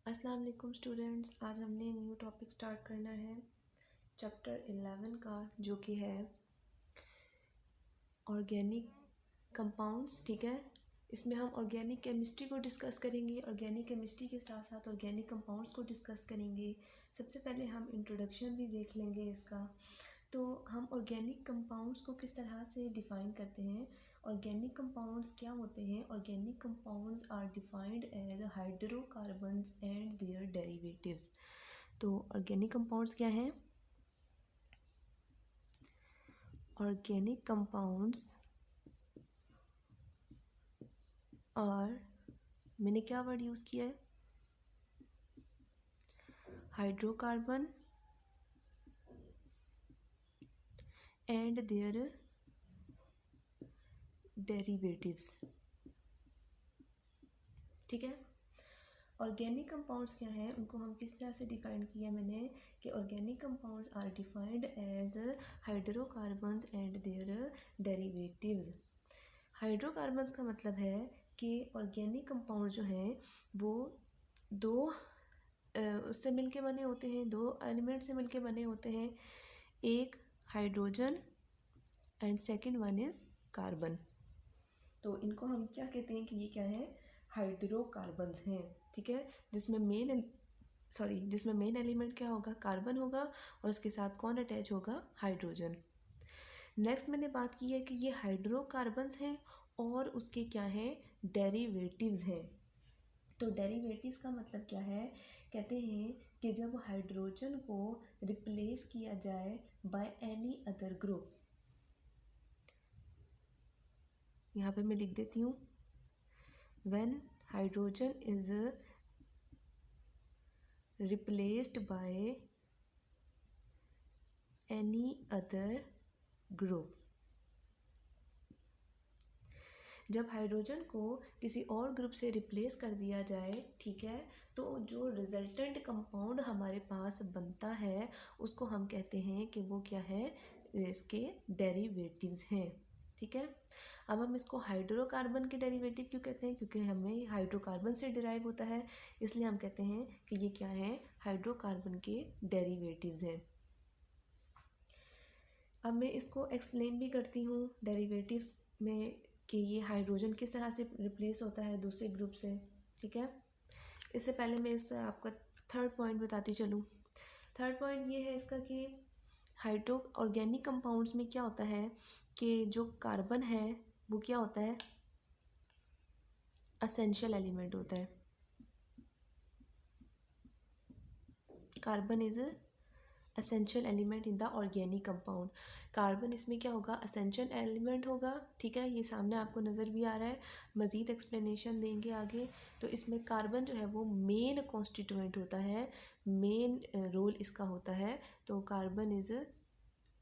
अस्सलाम वालेकुम स्टूडेंट्स, आज हमने न्यू टॉपिक स्टार्ट करना है चैप्टर 11 का, जो कि है ऑर्गेनिक कंपाउंड्स। ठीक है, इसमें हम ऑर्गेनिक केमिस्ट्री को डिस्कस करेंगे। ऑर्गेनिक केमिस्ट्री के साथ साथ ऑर्गेनिक कंपाउंड्स को डिस्कस करेंगे। सबसे पहले हम इंट्रोडक्शन भी देख लेंगे इसका। तो हम ऑर्गेनिक कंपाउंड्स को किस तरह से डिफ़ाइन करते हैं, ऑर्गेनिक कंपाउंड्स क्या होते हैं। Organic compounds are defined as hydrocarbons and their derivatives. तो ऑर्गेनिक कंपाउंड्स क्या हैं? ऑर्गेनिक कंपाउंड्स और मैंने क्या वर्ड यूज़ किया है? Hydrocarbon and their derivatives. ठीक है, ऑर्गेनिक कंपाउंड्स क्या हैं, उनको हम किस तरह से डिफाइन किया मैंने कि organic compounds are defined as hydrocarbons and their derivatives. Hydrocarbons का मतलब है कि ऑर्गेनिक कंपाउंड जो हैं वो दो उससे मिलके बने होते हैं, दो एलिमेंट से मिलके बने होते हैं। एक hydrogen and second one is carbon. तो इनको हम क्या कहते हैं कि ये क्या है? हाइड्रोकार्बन्स हैं। ठीक है, जिसमें मेन एलिमेंट क्या होगा? कार्बन होगा, और उसके साथ कौन अटैच होगा? हाइड्रोजन। नेक्स्ट मैंने बात की है कि ये हाइड्रोकार्बन्स हैं और उसके क्या हैं? डेरिवेटिव्स हैं। तो डेरिवेटिव्स का मतलब क्या है? कहते हैं कि जब हाइड्रोजन को रिप्लेस किया जाए बाय एनी अदर ग्रुप, यहाँ पे मैं लिख देती हूँ, when hydrogen is replaced by any other group. जब हाइड्रोजन को किसी और ग्रुप से रिप्लेस कर दिया जाए, ठीक है, तो जो रिजल्टेंट कंपाउंड हमारे पास बनता है उसको हम कहते हैं कि वो क्या है? इसके डेरिवेटिव्स हैं। ठीक है, अब हम इसको हाइड्रोकार्बन के डेरिवेटिव क्यों कहते हैं? क्योंकि हमें हाइड्रोकार्बन से डिराइव होता है, इसलिए हम कहते हैं कि ये क्या है? हाइड्रोकार्बन के डेरिवेटिव्स हैं। अब मैं इसको एक्सप्लेन भी करती हूँ डेरिवेटिव्स में कि ये हाइड्रोजन किस तरह से रिप्लेस होता है दूसरे ग्रुप से। ठीक है, इससे पहले मैं इससे आपका थर्ड पॉइंट बताती चलूँ। थर्ड पॉइंट ये है इसका कि हाइड्रो ऑर्गेनिक कंपाउंड्स में क्या होता है कि जो कार्बन है वो क्या होता है? असेंशियल एलिमेंट होता है। Carbon is essential element in the organic compound. Carbon इसमें क्या होगा? असेंशियल एलिमेंट होगा। ठीक है, ये सामने आपको नज़र भी आ रहा है, मज़ीद एक्सप्लेनेशन देंगे आगे। तो इसमें कार्बन जो है वो मेन कॉन्स्टिट्यूएंट होता है, मेन रोल इसका होता है। तो carbon is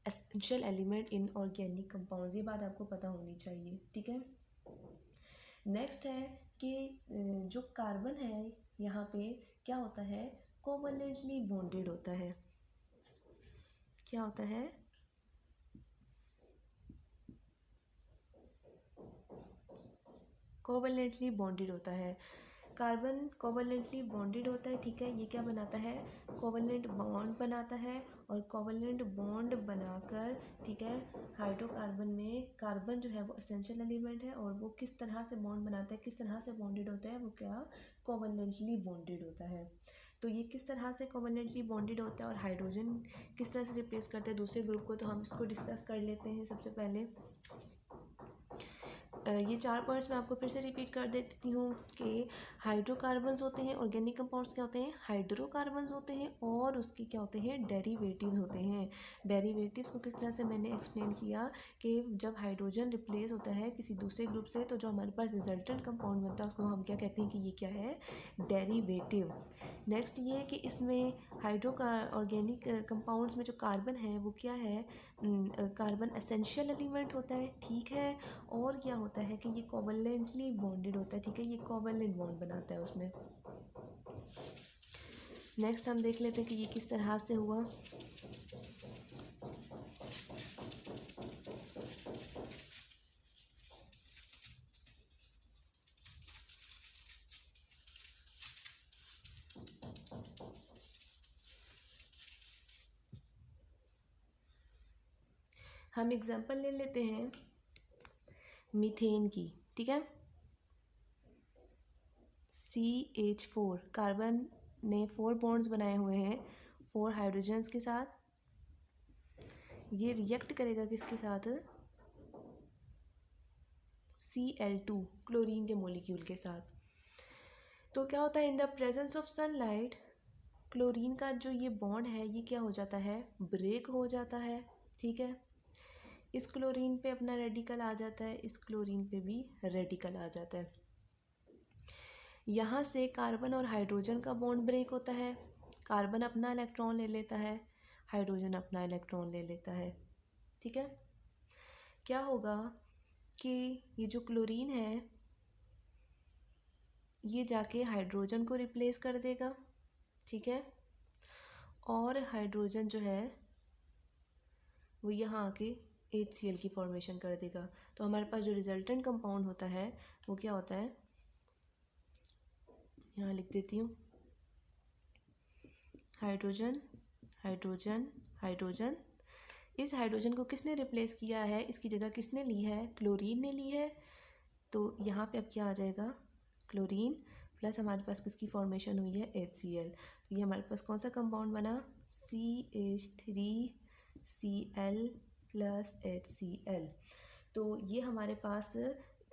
essential element in organic compounds, ये बात आपको पता होनी चाहिए। ठीक है, नेक्स्ट है कि जो कार्बन है यहाँ पे क्या होता है? कोवलेंटली बॉन्डेड होता है। क्या होता है? कोवलेंटली बॉन्डेड होता है। कार्बन कोवलेंटली बॉन्डेड होता है। ठीक है, ये क्या बनाता है? कोवलेंट बॉन्ड बनाता है, और कोवलेंट बॉन्ड बनाकर, ठीक है, हाइड्रोकार्बन में कार्बन जो है वो एसेंशियल एलिमेंट है, और वो किस तरह से बॉन्ड बनाता है, किस तरह से बॉन्डेड होता है? वो क्या? कोवलेंटली बॉन्डेड होता है। तो ये किस तरह से कोवलेंटली बॉन्डेड होता है और हाइड्रोजन किस तरह से रिप्लेस करते हैं दूसरे ग्रुप को, तो हम इसको डिस्कस कर लेते हैं। सबसे पहले ये चार पॉइंट्स मैं आपको फिर से रिपीट कर देती हूँ कि हाइड्रोकार्बन्स होते हैं, ऑर्गेनिक कंपाउंड्स क्या होते हैं? हाइड्रोकार्बन्स होते हैं, और उसके क्या होते हैं? डेरिवेटिव्स होते हैं। डेरिवेटिव्स को किस तरह से मैंने एक्सप्लेन किया कि जब हाइड्रोजन रिप्लेस होता है किसी दूसरे ग्रुप से, तो जो हमारे पास रिजल्टेंट कंपाउंड बनता है उसको हम क्या कहते हैं कि ये क्या है? डेरिवेटिव। नेक्स्ट ये कि इसमें ऑर्गेनिक कंपाउंड्स में जो कार्बन है वो क्या है? कार्बन एसेंशियल एलिमेंट होता है। ठीक है, और क्या होता है कि ये कोवलेंटली बॉन्डेड होता है। ठीक है, ये कोवलेंट बॉन्ड बनाता है उसमें। नेक्स्ट हम देख लेते हैं कि ये किस तरह से हुआ। हम एग्जांपल ले लेते हैं मीथेन की, ठीक है। CH4 कार्बन ने 4 बॉन्ड्स बनाए हुए हैं 4 हाइड्रोजन्स के साथ। ये रिएक्ट करेगा किसके साथ? Cl2 क्लोरीन के मोलिक्यूल के साथ। तो क्या होता है, in the presence of sunlight chlorine का जो ये बॉन्ड है ये क्या हो जाता है, ब्रेक हो जाता है, ठीक है। इस क्लोरीन पे अपना रेडिकल आ जाता है, इस क्लोरीन पे भी रेडिकल आ जाता है। यहाँ से कार्बन और हाइड्रोजन का बॉन्ड ब्रेक होता है, कार्बन अपना इलेक्ट्रॉन ले लेता है, हाइड्रोजन अपना इलेक्ट्रॉन ले लेता है, ठीक है। क्या होगा कि ये जो क्लोरीन है ये जाके हाइड्रोजन को रिप्लेस कर देगा, ठीक है, और हाइड्रोजन जो है वो यहाँ आके HCl की फॉर्मेशन कर देगा। तो हमारे पास जो रिजल्टेंट कंपाउंड होता है वो क्या होता है, यहाँ लिख देती हूँ, हाइड्रोजन हाइड्रोजन हाइड्रोजन। इस हाइड्रोजन को किसने रिप्लेस किया है, इसकी जगह किसने ली है, क्लोरीन ने ली है। तो यहाँ पे अब क्या आ जाएगा, क्लोरीन प्लस हमारे पास किसकी फॉर्मेशन हुई है, HCl। तो ये हमारे पास कौन सा कंपाउंड बना, CH3Cl प्लस HCl। तो ये हमारे पास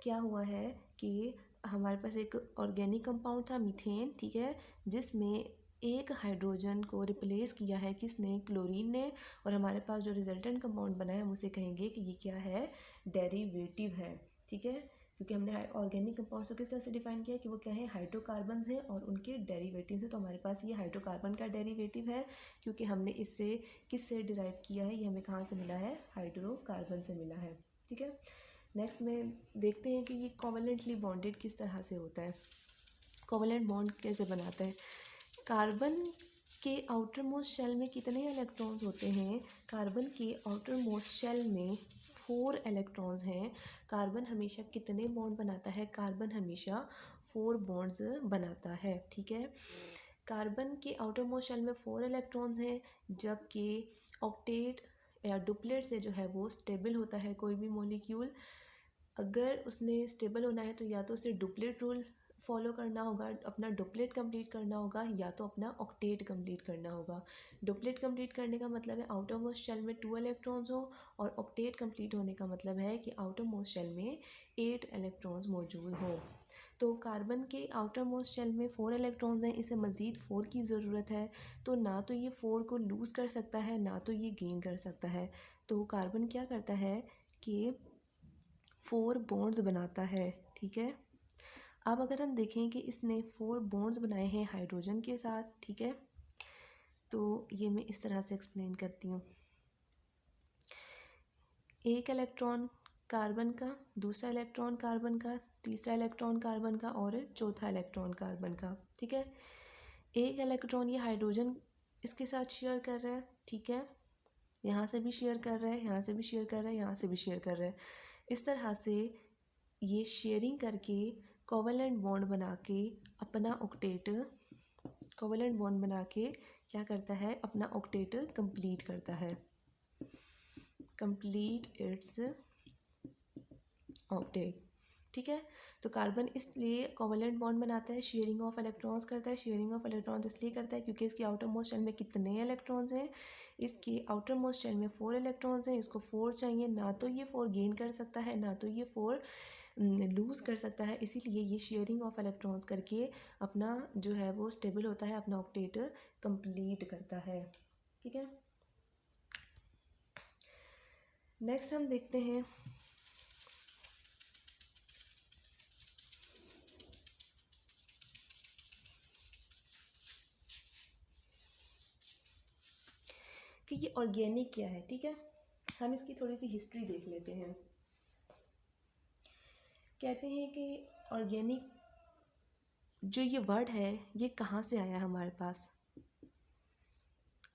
क्या हुआ है कि हमारे पास एक ऑर्गेनिक कंपाउंड था मीथेन, ठीक है, जिसमें एक हाइड्रोजन को रिप्लेस किया है किसने, क्लोरीन ने। और हमारे पास जो रिजल्टेंट कंपाउंड बना है हम उसे कहेंगे कि ये क्या है, डेरिवेटिव है, ठीक है। क्योंकि हमने ऑर्गेनिक कंपाउंड्स को किस तरह से डिफाइन किया कि वो क्या है, हाइड्रोकार्बन्स हैं और उनके डेरिवेटिव्स हैं। तो हमारे पास ये हाइड्रोकार्बन का डेरिवेटिव है क्योंकि हमने इससे किससे डिराइव किया है, ये हमें कहाँ से मिला है, हाइड्रोकार्बन से मिला है, ठीक है। नेक्स्ट में देखते हैं कि ये कोवलेंटली बॉन्डेड किस तरह से होता है, कोवलेंट बॉन्ड कैसे बनाता है। कार्बन के आउटर मोस्ट शेल में कितने इलेक्ट्रॉन्स होते हैं, कार्बन के आउटर मोस्ट शेल में 4 इलेक्ट्रॉन्स हैं। कार्बन हमेशा कितने बॉन्ड बनाता है, कार्बन हमेशा 4 बॉन्ड्स बनाता है, ठीक है। कार्बन के आउटर मोस्ट शेल में 4 इलेक्ट्रॉन्स हैं, जबकि ऑक्टेट या डुप्लेट से जो है वो स्टेबल होता है कोई भी मॉलिक्यूल। अगर उसने स्टेबल होना है तो या तो उसे डुप्लेट रूल फॉलो करना होगा, अपना डुप्लेट कंप्लीट करना होगा, या तो अपना ऑक्टेट कंप्लीट करना होगा। डुप्लेट कंप्लीट करने का मतलब है आउटर मोस्ट शेल में 2 इलेक्ट्रॉन्स हो, और ऑक्टेट कंप्लीट होने का मतलब है कि आउटर मोस्ट शेल में 8 इलेक्ट्रॉन्स मौजूद हो। तो कार्बन के आउटर मोस्ट शेल में 4 इलेक्ट्रॉन्स हैं, इसे मज़ीद 4 की ज़रूरत है। तो ना तो ये 4 को लूज़ कर सकता है, ना तो ये गेन कर सकता है। तो कार्बन क्या करता है कि 4 बॉन्ड्स बनाता है, ठीक है। अब अगर हम देखें कि इसने 4 बॉन्ड्स बनाए हैं हाइड्रोजन के साथ, ठीक है, तो ये मैं इस तरह से एक्सप्लेन करती हूँ। एक इलेक्ट्रॉन कार्बन का, दूसरा इलेक्ट्रॉन कार्बन का, तीसरा इलेक्ट्रॉन कार्बन का और चौथा इलेक्ट्रॉन कार्बन का, ठीक है। एक इलेक्ट्रॉन ये हाइड्रोजन इसके साथ शेयर कर रहा है, ठीक है, यहाँ से भी शेयर कर रहा है, यहाँ से भी शेयर कर रहा है, यहाँ से भी शेयर कर रहा है। इस तरह से ये शेयरिंग करके कोवलेंट बॉन्ड बना के अपना ऑक्टेट, कोवलेंट बॉन्ड बना के क्या करता है, अपना ऑक्टेट कंप्लीट करता है, कंप्लीट इट्स ऑक्टेट, ठीक है। तो कार्बन इसलिए कोवलेंट बॉन्ड बनाता है, शेयरिंग ऑफ इलेक्ट्रॉन्स करता है। शेयरिंग ऑफ इलेक्ट्रॉन्स इसलिए करता है क्योंकि इसके आउटर मोस्ट शेल में कितने इलेक्ट्रॉन्स हैं, इसके आउटर मोस्ट शेल में 4 इलेक्ट्रॉन्स हैं, इसको 4 चाहिए, ना तो ये 4 गेन कर सकता है, ना तो ये 4 लूज़ कर सकता है। इसीलिए ये शेयरिंग ऑफ इलेक्ट्रॉन्स करके अपना जो है वो स्टेबल होता है, अपना ऑक्टेट कंप्लीट करता है, ठीक है। नेक्स्ट हम देखते हैं कि ये ऑर्गेनिक क्या है, ठीक है। हम इसकी थोड़ी सी हिस्ट्री देख लेते हैं। कहते हैं कि ऑर्गेनिक जो ये वर्ड है ये कहाँ से आया हमारे पास।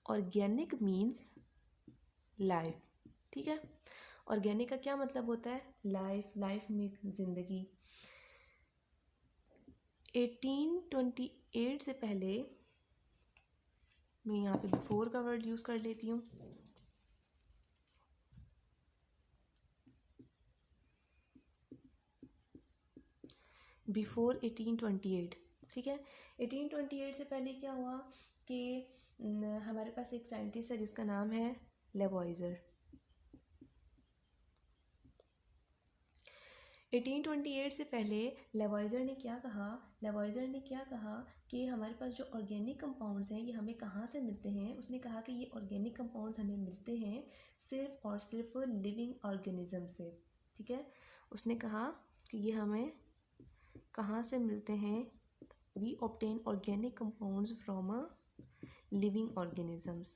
ऑर्गेनिक मीन्स लाइफ, ठीक है। ऑर्गेनिक का क्या मतलब होता है, लाइफ, लाइफ में ज़िंदगी। 1828 से पहले, मैं यहाँ पे बिफोर का वर्ड यूज़ कर लेती हूँ। बिफोर 1828, ठीक है। 1828 से पहले क्या हुआ कि हमारे पास एक साइंटिस्ट है जिसका नाम है लेवॉइजर। 1828 से पहले लेवॉइजर ने क्या कहा कि हमारे पास जो ऑर्गेनिक कंपाउंड्स हैं ये हमें कहाँ से मिलते हैं। उसने कहा कि ये ऑर्गेनिक कंपाउंड्स हमें मिलते हैं सिर्फ और सिर्फ लिविंग ऑर्गेनिज्म से, ठीक है। उसने कहा कि ये हमें कहाँ से मिलते हैं, we obtain organic compounds from living organisms.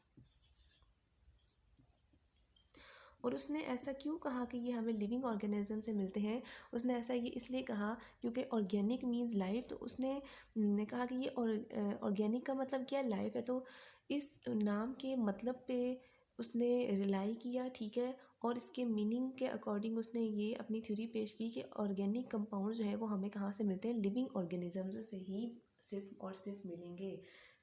और उसने ऐसा क्यों कहा कि ये हमें लिविंग ऑर्गेनिज्म से मिलते हैं। उसने ऐसा ये इसलिए कहा क्योंकि ऑर्गेनिक मीन्स लाइफ, तो उसने ने कहा कि ये ऑर्गेनिक का मतलब क्या है, लाइफ है। तो इस नाम के मतलब पे उसने रिलाई किया, ठीक है। और इसके मीनिंग के अकॉर्डिंग उसने ये अपनी थ्योरी पेश की कि ऑर्गेनिक कंपाउंड जो है वो हमें कहाँ से मिलते हैं, लिविंग ऑर्गेनिजम्स से ही सिर्फ और सिर्फ मिलेंगे।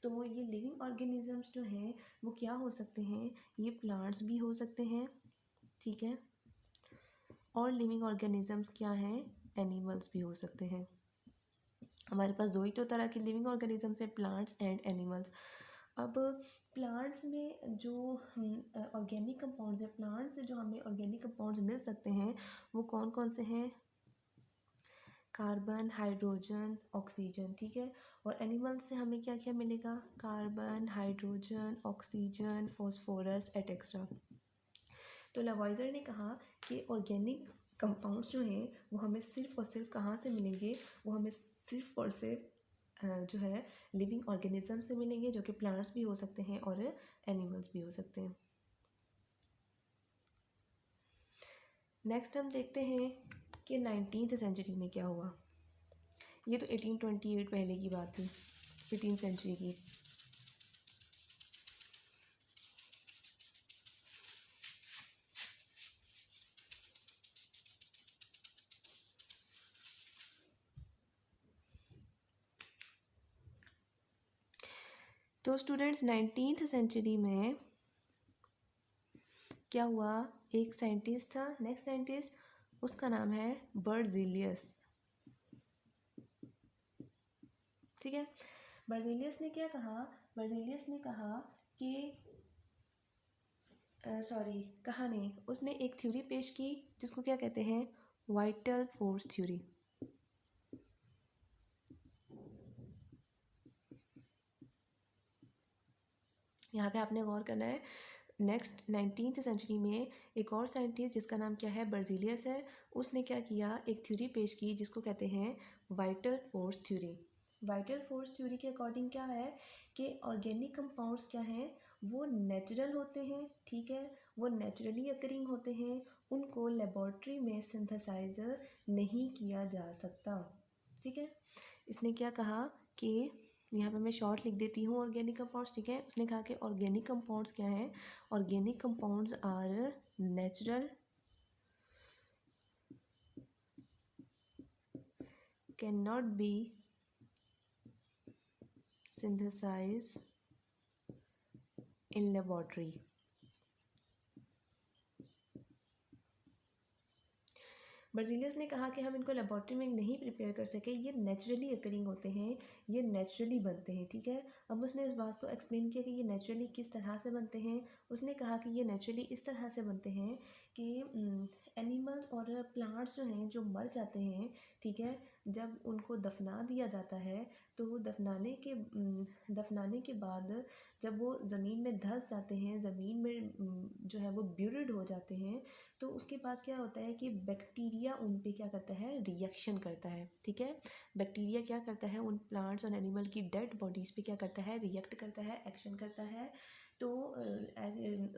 तो ये लिविंग ऑर्गेनिजम्स जो हैं वो क्या हो सकते हैं, ये प्लांट्स भी हो सकते हैं, ठीक है। और लिविंग ऑर्गेनिजम्स क्या हैं, एनिमल्स भी हो सकते हैं। हमारे पास दो ही तो तरह के लिविंग ऑर्गेनिजम्स हैं, प्लांट्स एंड एनिमल्स। अब प्लांट्स में जो ऑर्गेनिक कंपाउंड्स हैं, प्लांट्स से जो हमें ऑर्गेनिक कंपाउंड्स मिल सकते हैं वो कौन कौन से हैं, कार्बन, हाइड्रोजन, ऑक्सीजन, ठीक है। और एनिमल्स से हमें क्या क्या मिलेगा, कार्बन, हाइड्रोजन, ऑक्सीजन, फॉस्फोरस एटेक्स्ट्रा। तो लेवॉइजर ने कहा कि ऑर्गेनिक कंपाउंड्स जो हैं वो हमें सिर्फ और सिर्फ कहाँ से मिलेंगे, वो हमें सिर्फ और सिर्फ जो है लिविंग ऑर्गेनिज्म से मिलेंगे, जो कि प्लांट्स भी हो सकते हैं और एनिमल्स भी हो सकते हैं। नेक्स्ट हम देखते हैं कि 19th सेंचुरी में क्या हुआ। ये तो 1828 पहले की बात थी, 18th सेंचुरी की। तो स्टूडेंट्स 19th सेंचुरी में क्या हुआ, एक साइंटिस्ट था, नेक्स्ट साइंटिस्ट, उसका नाम है बर्ज़ेलियस, ठीक है। बर्ज़ेलियस ने क्या कहा, बर्ज़ेलियस ने कहा कि कहा नहीं, उसने एक थ्योरी पेश की जिसको क्या कहते हैं, वाइटल फोर्स थ्योरी। यहाँ पे आपने गौर करना है। नेक्स्ट 19th सेंचुरी में एक और साइंटिस्ट जिसका नाम क्या है, बर्ज़ेलियस है, उसने क्या किया, एक थ्योरी पेश की जिसको कहते हैं vital force theory. Vital force theory के अकॉर्डिंग क्या है कि ऑर्गेनिक कंपाउंड्स क्या हैं, वो नेचुरल होते हैं, ठीक है, वो नेचुरली अकरिंग होते हैं, उनको लेबॉर्ट्री में सिंथेसाइज नहीं किया जा सकता, ठीक है। इसने क्या कहा कि यहाँ पे मैं शॉर्ट लिख देती हूँ ऑर्गेनिक कंपाउंड्स, ठीक है। उसने कहा कि ऑर्गेनिक कंपाउंड्स क्या हैं, organic compounds are natural, can not be synthesized in laboratory। Berzelius ने कहा कि हम इनको लेबॉर्ट्री में नहीं प्रिपेयर कर सके, ये नेचुरली अकरिंग होते हैं, ये नेचुरली बनते हैं, ठीक है। अब उसने इस बात को एक्सप्लेन किया कि ये नेचुरली किस तरह से बनते हैं। उसने कहा कि ये नेचुरली इस तरह से बनते हैं कि एनिमल्स और प्लांट्स जो हैं जो मर जाते हैं, ठीक है, जब उनको दफना दिया जाता है तो दफनाने के बाद जब वो ज़मीन में धंस जाते हैं, ज़मीन में जो है वो ब्यूरिड हो जाते हैं, तो उसके बाद क्या होता है कि बैक्टीरिया उन पे क्या करता है, रिएक्शन करता है, ठीक है। बैक्टीरिया क्या करता है, उन प्लांट्स और एनिमल की डेड बॉडीज़ पे क्या करता है, रिएक्ट करता है, एक्शन करता है। तो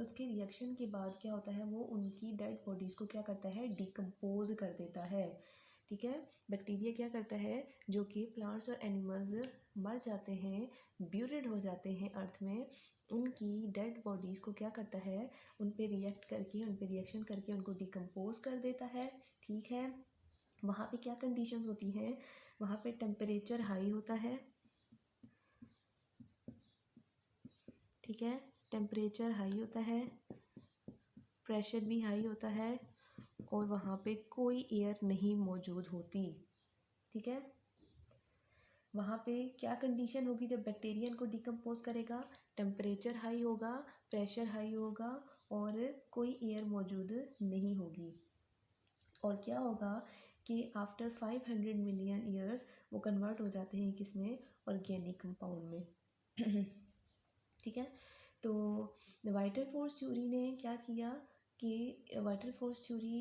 उसके रिएक्शन के बाद क्या होता है, वो उनकी डेड बॉडीज़ को क्या करता है, डिकम्पोज कर देता है, ठीक है। बैक्टीरिया क्या करता है, जो कि प्लांट्स और एनिमल्स मर जाते हैं, ब्यूरिड हो जाते हैं अर्थ में, उनकी डेड बॉडीज़ को क्या करता है, उन पे रिएक्ट करके, उन पे रिएक्शन करके उनको डिकम्पोज कर देता है, ठीक है। वहाँ पे क्या कंडीशंस होती हैं, वहाँ पे टेम्परेचर हाई होता है, ठीक है, टेम्परेचर हाई होता है, प्रेशर भी हाई होता है, और वहाँ पे कोई एयर नहीं मौजूद होती, ठीक है। वहाँ पे क्या कंडीशन होगी जब बैक्टीरिया इनको डिकम्पोज करेगा? टेम्परेचर हाई होगा, प्रेशर हाई होगा और कोई एयर मौजूद नहीं होगी। और क्या होगा कि आफ्टर 500 मिलियन ईयर्स वो कन्वर्ट हो जाते हैं किसमें? ऑर्गेनिक कंपाउंड में। ठीक है। तो वाइटल फोर्स थ्योरी ने क्या किया कि वाइटल फोर्स थ्योरी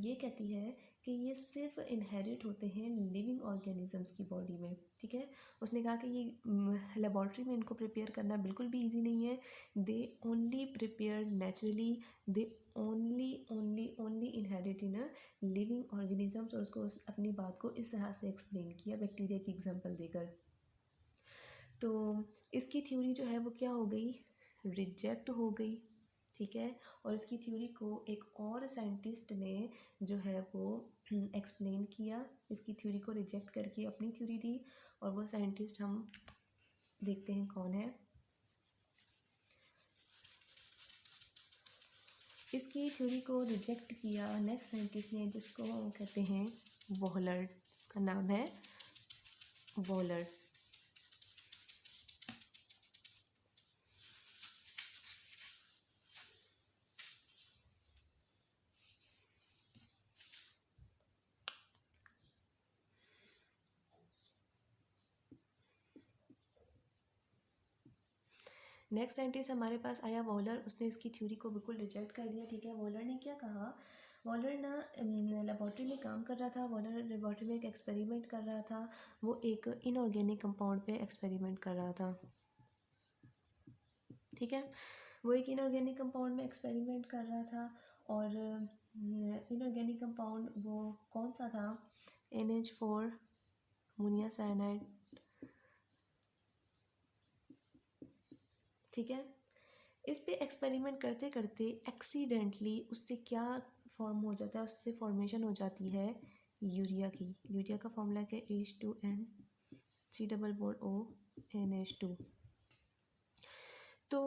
ये कहती है कि ये सिर्फ इनहेरिट होते हैं लिविंग ऑर्गेनिजम्स की बॉडी में। ठीक है। उसने कहा कि ये लेबॉर्ट्री में इनको प्रिपेयर करना बिल्कुल भी इजी नहीं है। They only prepare naturally, they only only only inherit in living organisms. और उसको अपनी बात को इस तरह से एक्सप्लेन किया बैक्टीरिया की एग्जांपल देकर। तो इसकी थ्योरी जो है वो क्या हो गई? रिजेक्ट हो गई। ठीक है। और इसकी थ्योरी को एक और साइंटिस्ट ने जो है वो एक्सप्लेन किया, इसकी थ्योरी को रिजेक्ट करके अपनी थ्योरी दी। और वो साइंटिस्ट हम देखते हैं कौन है। इसकी थ्योरी को रिजेक्ट किया नेक्स्ट साइंटिस्ट ने, जिसको कहते हैं वॉलर। जिसका नाम है वॉलर। नेक्स्ट साइंटिस्ट हमारे पास आया वॉलर। उसने इसकी थ्योरी को बिल्कुल रिजेक्ट कर दिया। ठीक है। वॉलर ने क्या कहा? वॉलर ना लेबॉर्ट्री में काम कर रहा था। वॉलर लेबॉर्ट्री में एक एक्सपेरिमेंट कर रहा था। वो एक इनऑर्गेनिक कंपाउंड पे एक्सपेरिमेंट कर रहा था। ठीक है। वो एक इनऑर्गेनिक कंपाउंड में एक्सपेरिमेंट कर रहा था। और इनऑर्गेनिक कंपाउंड वो कौन सा था? NH4 ammonia cyanide. ठीक है। इस पे एक्सपेरिमेंट करते करते एक्सीडेंटली उससे क्या फॉर्म हो जाता है? उससे फॉर्मेशन हो जाती है यूरिया की। यूरिया का फॉर्मूला क्या है? H2N C+O NH2। तो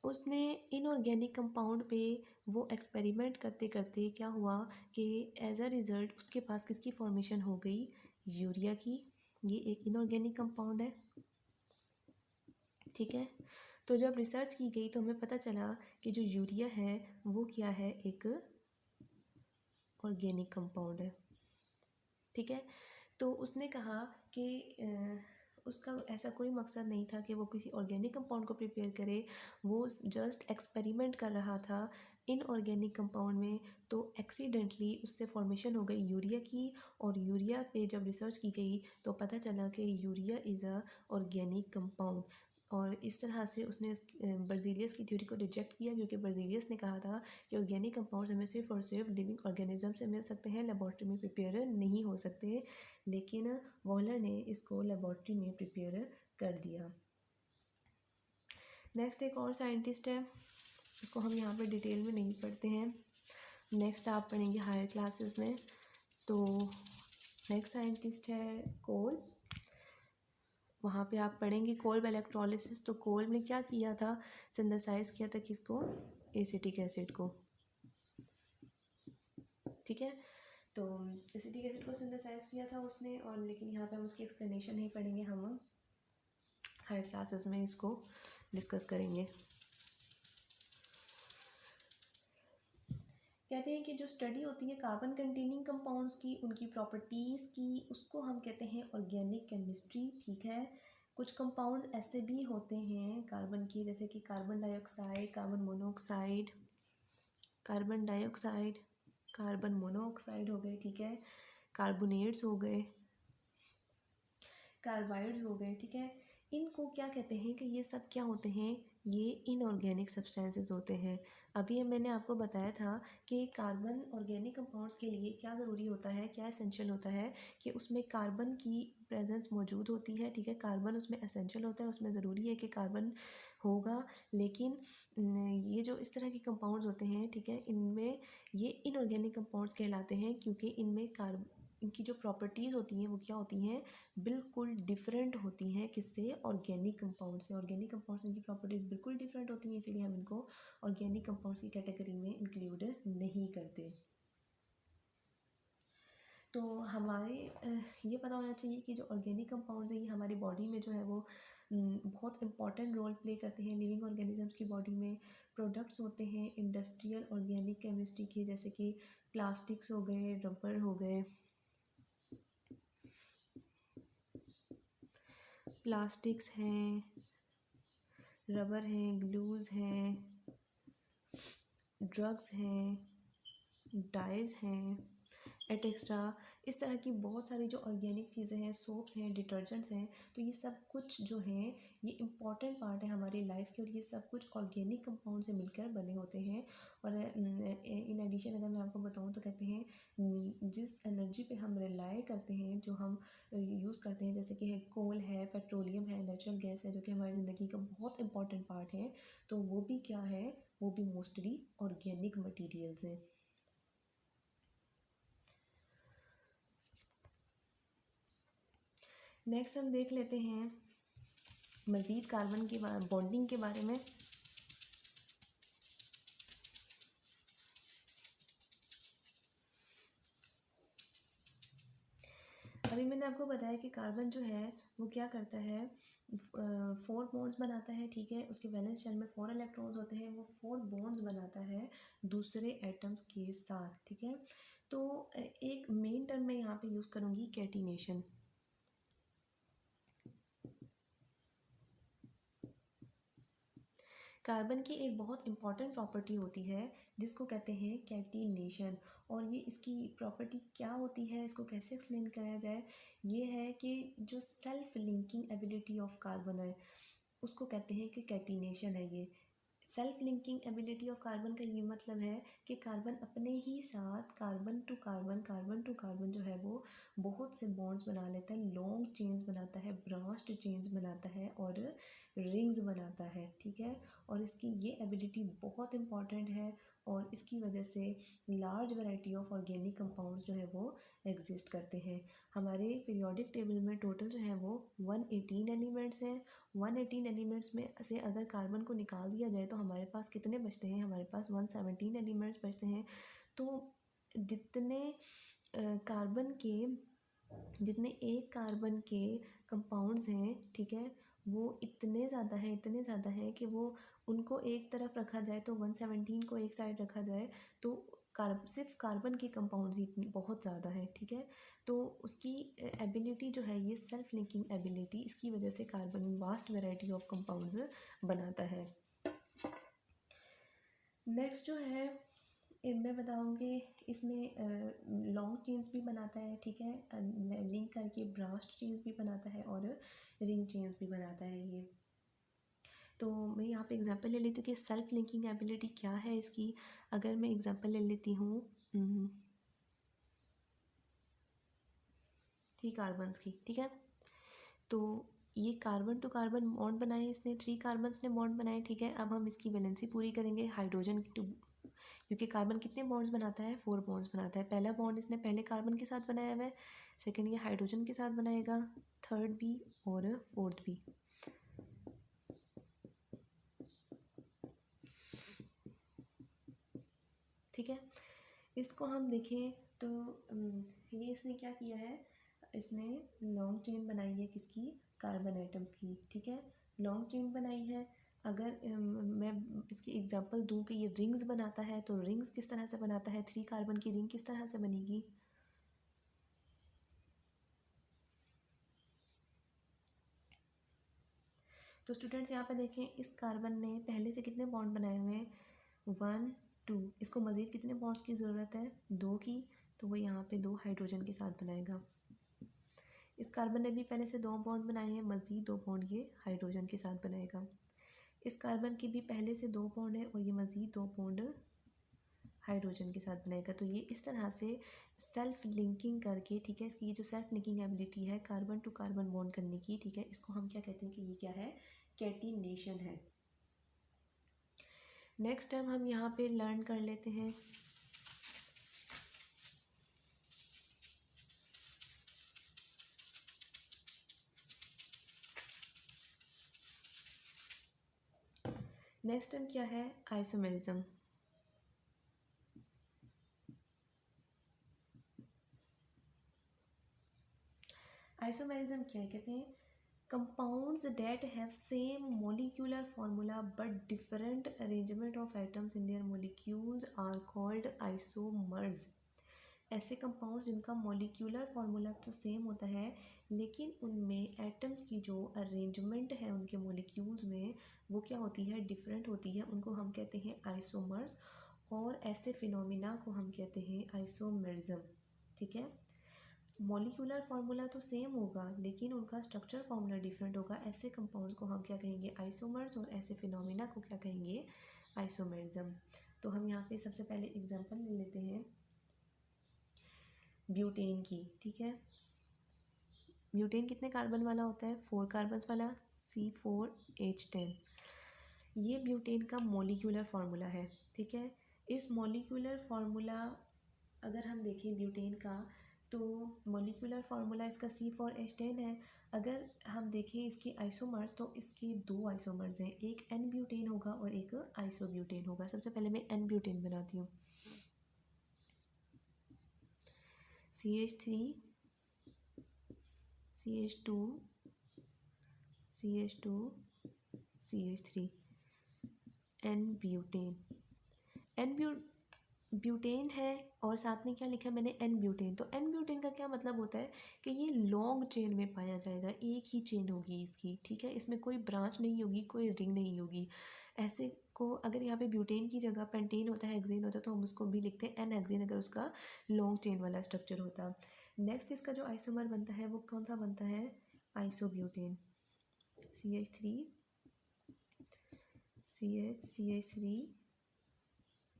उसने इनऑर्गेनिक कंपाउंड पे वो एक्सपेरिमेंट करते करते क्या हुआ कि एज अ रिज़ल्ट उसके पास किसकी फॉर्मेशन हो गई? यूरिया की। ये एक इनऑर्गेनिक कंपाउंड है। ठीक है। तो जब रिसर्च की गई तो हमें पता चला कि जो यूरिया है वो क्या है? एक ऑर्गेनिक कंपाउंड है। ठीक है। तो उसने कहा कि उसका ऐसा कोई मकसद नहीं था कि वो किसी ऑर्गेनिक कंपाउंड को प्रिपेयर करे। वो जस्ट एक्सपेरिमेंट कर रहा था इनऑर्गेनिक कंपाउंड में। तो एक्सीडेंटली उससे फॉर्मेशन हो गई यूरिया की। और यूरिया पे जब रिसर्च की गई तो पता चला कि urea is a organic compound. और इस तरह से उसने बर्जीलियस की थ्योरी को रिजेक्ट किया, क्योंकि बर्जीलियस ने कहा था कि ऑर्गेनिक कंपाउंड्स हमें सिर्फ और सिर्फ लिविंग ऑर्गेनिज्म से मिल सकते हैं, लेबॉर्ट्री में प्रिपेयर नहीं हो सकते। लेकिन वॉलर ने इसको लेबॉर्ट्री में प्रिपेयर कर दिया। नेक्स्ट एक और साइंटिस्ट है, उसको हम यहाँ पर डिटेल में नहीं पढ़ते हैं, नेक्स्ट आप पढ़ेंगे हायर क्लासेस में। तो नेक्स्ट साइंटिस्ट है कोल। वहाँ पे आप पढ़ेंगे कोल इलेक्ट्रोलिसिस। तो कोल ने क्या किया था? सिंथेसाइज किया था किसको? एसिटिक एसिड को। ठीक है। तो एसिटिक एसिड को सिंथेसाइज किया था उसने। और लेकिन यहाँ पे हम उसकी एक्सप्लेनेशन नहीं पढ़ेंगे, हम हायर क्लासेस में इसको डिस्कस करेंगे। कहते हैं कि जो स्टडी होती है कार्बन कंटेनिंग कंपाउंड्स की, उनकी प्रॉपर्टीज़ की, उसको हम कहते हैं ऑर्गेनिक केमिस्ट्री। ठीक है। कुछ कंपाउंड्स ऐसे भी होते हैं कार्बन की, जैसे कि carbon dioxide, carbon monoxide, carbon dioxide, carbon monoxide हो गए। ठीक है। कार्बोनेट्स हो गए, कार्बाइड्स हो गए। ठीक है। इनको क्या कहते हैं कि ये सब क्या होते हैं? ये इनऑर्गेनिक सब्सटेंसेस होते हैं। अभी मैंने आपको बताया था कि कार्बन ऑर्गेनिक कंपाउंड्स के लिए क्या ज़रूरी होता है, क्या एसेंशियल होता है कि उसमें कार्बन की प्रेजेंस मौजूद होती है। ठीक है। कार्बन उसमें एसेंशियल होता है, उसमें ज़रूरी है कि कार्बन होगा। लेकिन ये जो इस तरह के कंपाउंड्स होते हैं, ठीक है, इनमें ये इनऑर्गेनिक कंपाउंड्स कहलाते हैं, क्योंकि इनमें इनकी जो प्रॉपर्टीज़ होती हैं वो क्या होती हैं? बिल्कुल डिफरेंट होती हैं। किससे? ऑर्गेनिक कंपाउंड से। ऑर्गेनिक कंपाउंड्स की प्रॉपर्टीज़ बिल्कुल डिफरेंट होती हैं, इसीलिए हम इनको ऑर्गेनिक कंपाउंड्स की कैटेगरी में इंक्लूड नहीं करते। तो हमारे ये पता होना चाहिए कि जो ऑर्गेनिक कंपाउंड्स है ये हमारी बॉडी में जो है वो बहुत इंपॉर्टेंट रोल प्ले करते हैं लिविंग ऑर्गेनिजम्स की बॉडी में। प्रोडक्ट्स होते हैं इंडस्ट्रियल ऑर्गेनिक केमिस्ट्री के, जैसे कि प्लास्टिक्स हो गए, रबर हो गए, प्लास्टिक्स हैं, रबर हैं, ग्लूज़ हैं, ड्रग्स हैं, डाइज़ हैं, एटेक्स्ट्रा। इस तरह की बहुत सारी जो ऑर्गेनिक चीज़ें हैं, सोप्स हैं, डिटर्जेंट्स हैं, तो ये सब कुछ जो हैं ये इम्पॉर्टेंट पार्ट है हमारी लाइफ के, और ये सब कुछ ऑर्गेनिक कंपाउंड से मिलकर बने होते हैं। और इन एडिशन अगर मैं आपको बताऊँ तो कहते हैं जिस एनर्जी पे हम रिलाई करते हैं, जो हम यूज़ करते हैं, जैसे कि कोल है, पेट्रोलियम है, नेचुरल गैस है, जो कि हमारी ज़िंदगी का बहुत इंपॉर्टेंट पार्ट है, तो वो भी क्या है, वो भी मोस्टली ऑर्गेनिक मटीरियल्स हैं। नेक्स्ट हम देख लेते हैं मज़ीद कार्बन की बॉन्डिंग के बारे में। अभी मैंने आपको बताया कि कार्बन जो है वो क्या करता है, 4 बॉन्ड्स बनाता है, ठीक है। उसके वैलेंस शेल में 4 इलेक्ट्रॉन्स होते हैं, वो 4 बॉन्ड्स बनाता है दूसरे एटम्स के साथ, ठीक है। तो एक मेन टर्म मैं यहाँ पे यूज़ करूँगी, कैटिनेशन। कार्बन की एक बहुत इंपॉर्टेंट प्रॉपर्टी होती है जिसको कहते हैं कैटिनेशन। और ये इसकी प्रॉपर्टी क्या होती है, इसको कैसे एक्सप्लेन कराया जाए, ये है कि जो self linking ability of carbon है उसको कहते हैं कि कैटिनेशन है। ये self linking ability of carbon का ये मतलब है कि कार्बन अपने ही साथ कार्बन टू कार्बन जो है वो बहुत से बॉन्ड्स बना लेता है, लॉन्ग चेन्स बनाता है, ब्रांच्ड चेन्स बनाता है और रिंग्स बनाता है, ठीक है। और इसकी ये एबिलिटी बहुत इंपॉर्टेंट है और इसकी वजह से large variety of organic compounds जो है वो एग्जिस्ट करते हैं। हमारे पीरियोडिक टेबल में टोटल जो है वो 118 एलिमेंट्स हैं। 118 एलिमेंट्स में से अगर कार्बन को निकाल दिया जाए तो हमारे पास कितने बचते हैं, हमारे पास 117 एलिमेंट्स बचते हैं। तो जितने कार्बन के जितने एक कार्बन के कंपाउंड्स हैं, ठीक है, वो इतने ज़्यादा हैं कि वो उनको एक तरफ रखा जाए तो 117 को एक साइड रखा जाए तो सिर्फ कार्बन के कंपाउंड्स ही बहुत ज़्यादा है, ठीक है। तो उसकी एबिलिटी जो है ये सेल्फ लिंकिंग एबिलिटी, इसकी वजह से carbon vast variety of compounds बनाता है। नेक्स्ट जो है मैं बताऊँगी इसमें लॉन्ग चेन्स भी बनाता है, ठीक है, लिंक करके ब्रांच चेन्स भी बनाता है और रिंग चेन्स भी बनाता है ये। तो मैं यहाँ पे एग्जांपल ले लेती हूँ कि सेल्फ लिंकिंग एबिलिटी क्या है इसकी। अगर मैं एग्जांपल ले लेती हूँ 3 कार्बन्स की, ठीक है। तो ये कार्बन टू कार्बन बॉन्ड बनाए इसने, 3 कार्बन्स ने बॉन्ड बनाए, ठीक है। अब हम इसकी वैलेंसी पूरी करेंगे हाइड्रोजन टू, क्योंकि कार्बन कितने बॉन्ड्स बनाता है, 4 बॉन्ड्स बनाता है। पहला बॉन्ड इसने पहले कार्बन के साथ बनाया हुआ है, सेकंड ये हाइड्रोजन के साथ बनाएगा, थर्ड भी और फोर्थ भी। ठीक है, इसको हम देखें तो ये इसने क्या किया है, इसने लॉन्ग चेन बनाई है किसकी, कार्बन एटम्स की, ठीक है, लॉन्ग चेन बनाई है। अगर मैं इसकी एग्जांपल दूं कि ये रिंग्स बनाता है तो रिंग्स किस तरह से बनाता है, 3 कार्बन की रिंग किस तरह से बनेगी। तो स्टूडेंट्स यहाँ पे देखें, इस कार्बन ने पहले से कितने बॉन्ड बनाए हुए हैं, 1 2, इसको मज़ीद कितने बॉन्ड्स की ज़रूरत है, 2 की, तो वो यहाँ पे 2 हाइड्रोजन के साथ बनाएगा। इस कार्बन ने भी पहले से 2 बॉन्ड बनाए हैं, मज़ीद 2 बॉन्ड ये हाइड्रोजन के साथ बनाएगा। इस कार्बन के भी पहले से 2 बॉन्ड है और ये मज़ीद 2 बॉन्ड हाइड्रोजन के साथ बनाएगा। तो ये इस तरह से सेल्फ लिंकिंग करके, ठीक है, इसकी ये जो सेल्फ लिंकिंग एबिलिटी है कार्बन टू कार्बन बॉन्ड करने की, ठीक है, इसको हम क्या कहते हैं कि ये क्या है, कैटिनेशन है। नेक्स्ट टाइम हम यहाँ पे लर्न कर लेते हैं नेक्स्ट टाइम क्या है, आइसोमेरिज्म। आइसोमेरिज्म क्या है, कहते हैं compounds that have same molecular formula but different arrangement of atoms in their molecules are called isomers। ऐसे कंपाउंड्स जिनका मॉलिक्यूलर फार्मूला तो सेम होता है लेकिन उनमें एटम्स की जो अरेंजमेंट है उनके मॉलिक्यूल्स में वो क्या होती है, डिफरेंट होती है, उनको हम कहते हैं आइसोमर्स। और ऐसे फिनोमिना को हम कहते हैं आइसोमेरिज्म। ठीक है, मॉलिक्यूलर फार्मूला तो सेम होगा लेकिन उनका स्ट्रक्चर फार्मूला डिफरेंट होगा, ऐसे कंपाउंड्स को हम क्या कहेंगे, आइसोमर्स। और ऐसे फिनोमिना को क्या कहेंगे, आइसोमेरिज्म। तो हम यहाँ पे सबसे पहले एग्जांपल ले लेते हैं ब्यूटेन की। ठीक है, ब्यूटेन कितने कार्बन वाला होता है, 4 कार्बन वाला, C4H10। ये ब्यूटेन का मॉलिक्यूलर फार्मूला है। ठीक है, इस मॉलिक्यूलर फार्मूला अगर हम देखें ब्यूटेन का तो मॉलिक्यूलर फार्मूला इसका C4H10 है। अगर हम देखें इसकी आइसोमर्स तो इसके 2 आइसोमर्स हैं, एक एन ब्यूटेन होगा और एक आइसोब्यूटेन होगा। सबसे पहले मैं एन ब्यूटेन बनाती हूँ, CH3 CH2 CH2 CH3 N butane. N butane है और साथ में क्या लिखा है मैंने, एन ब्यूटेन। तो एन ब्यूटेन का क्या मतलब होता है कि ये लॉन्ग चेन में पाया जाएगा, एक ही चेन होगी इसकी। ठीक है, इसमें कोई ब्रांच नहीं होगी, कोई रिंग नहीं होगी। ऐसे को अगर यहाँ पे ब्यूटेन की जगह पेंटेन होता है, हेक्सेन होता है, तो हम उसको भी लिखते हैं एन हेक्सेन अगर उसका लॉन्ग चेन वाला स्ट्रक्चर होता। नेक्स्ट इसका जो आइसोमर बनता है वो कौन सा बनता है, आइसोब्यूटेन। CH3 CH3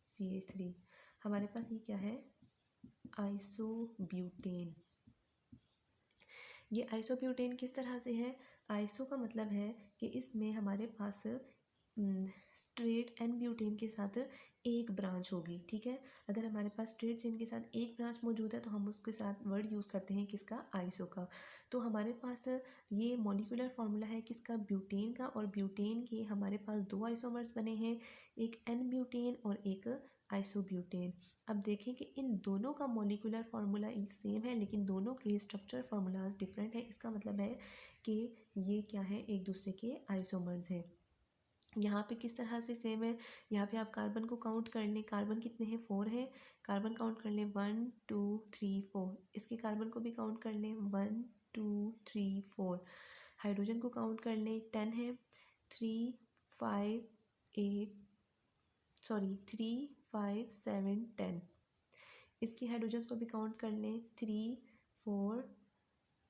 CH3 हमारे पास ये क्या है, आइसोब्यूटेन। ये आइसोब्यूटेन किस तरह से है, आइसो का मतलब है कि इसमें हमारे पास स्ट्रेट एन ब्यूटेन के साथ एक ब्रांच होगी। ठीक है, अगर हमारे पास स्ट्रेट चेन के साथ एक ब्रांच मौजूद है तो हम उसके साथ वर्ड यूज़ करते हैं किसका, आइसो का। तो हमारे पास ये मॉलिक्यूलर फार्मूला है किसका, ब्यूटेन का। और ब्यूटेन के हमारे पास 2 आइसोमर्स बने हैं, एक एन ब्यूटेन और एक आइसोब्यूटेन। अब देखें कि इन दोनों का मॉलिक्यूलर फार्मूला सेम है लेकिन दोनों के स्ट्रक्चर फार्मूलाज डिफरेंट है। इसका मतलब है कि ये क्या है, एक दूसरे के आइसोमर्स हैं। यहाँ पे किस तरह से सेम है, यहाँ पे आप कार्बन को काउंट कर लें, कार्बन कितने हैं, 4 हैं। कार्बन काउंट कर लें 1 2 3 4। इसके कार्बन को भी काउंट कर लें 1 2 3 4। हाइड्रोजन को काउंट कर लें 10 है, 3 5 7 10। इसकी हाइड्रोजन्स को भी काउंट कर लें 3 4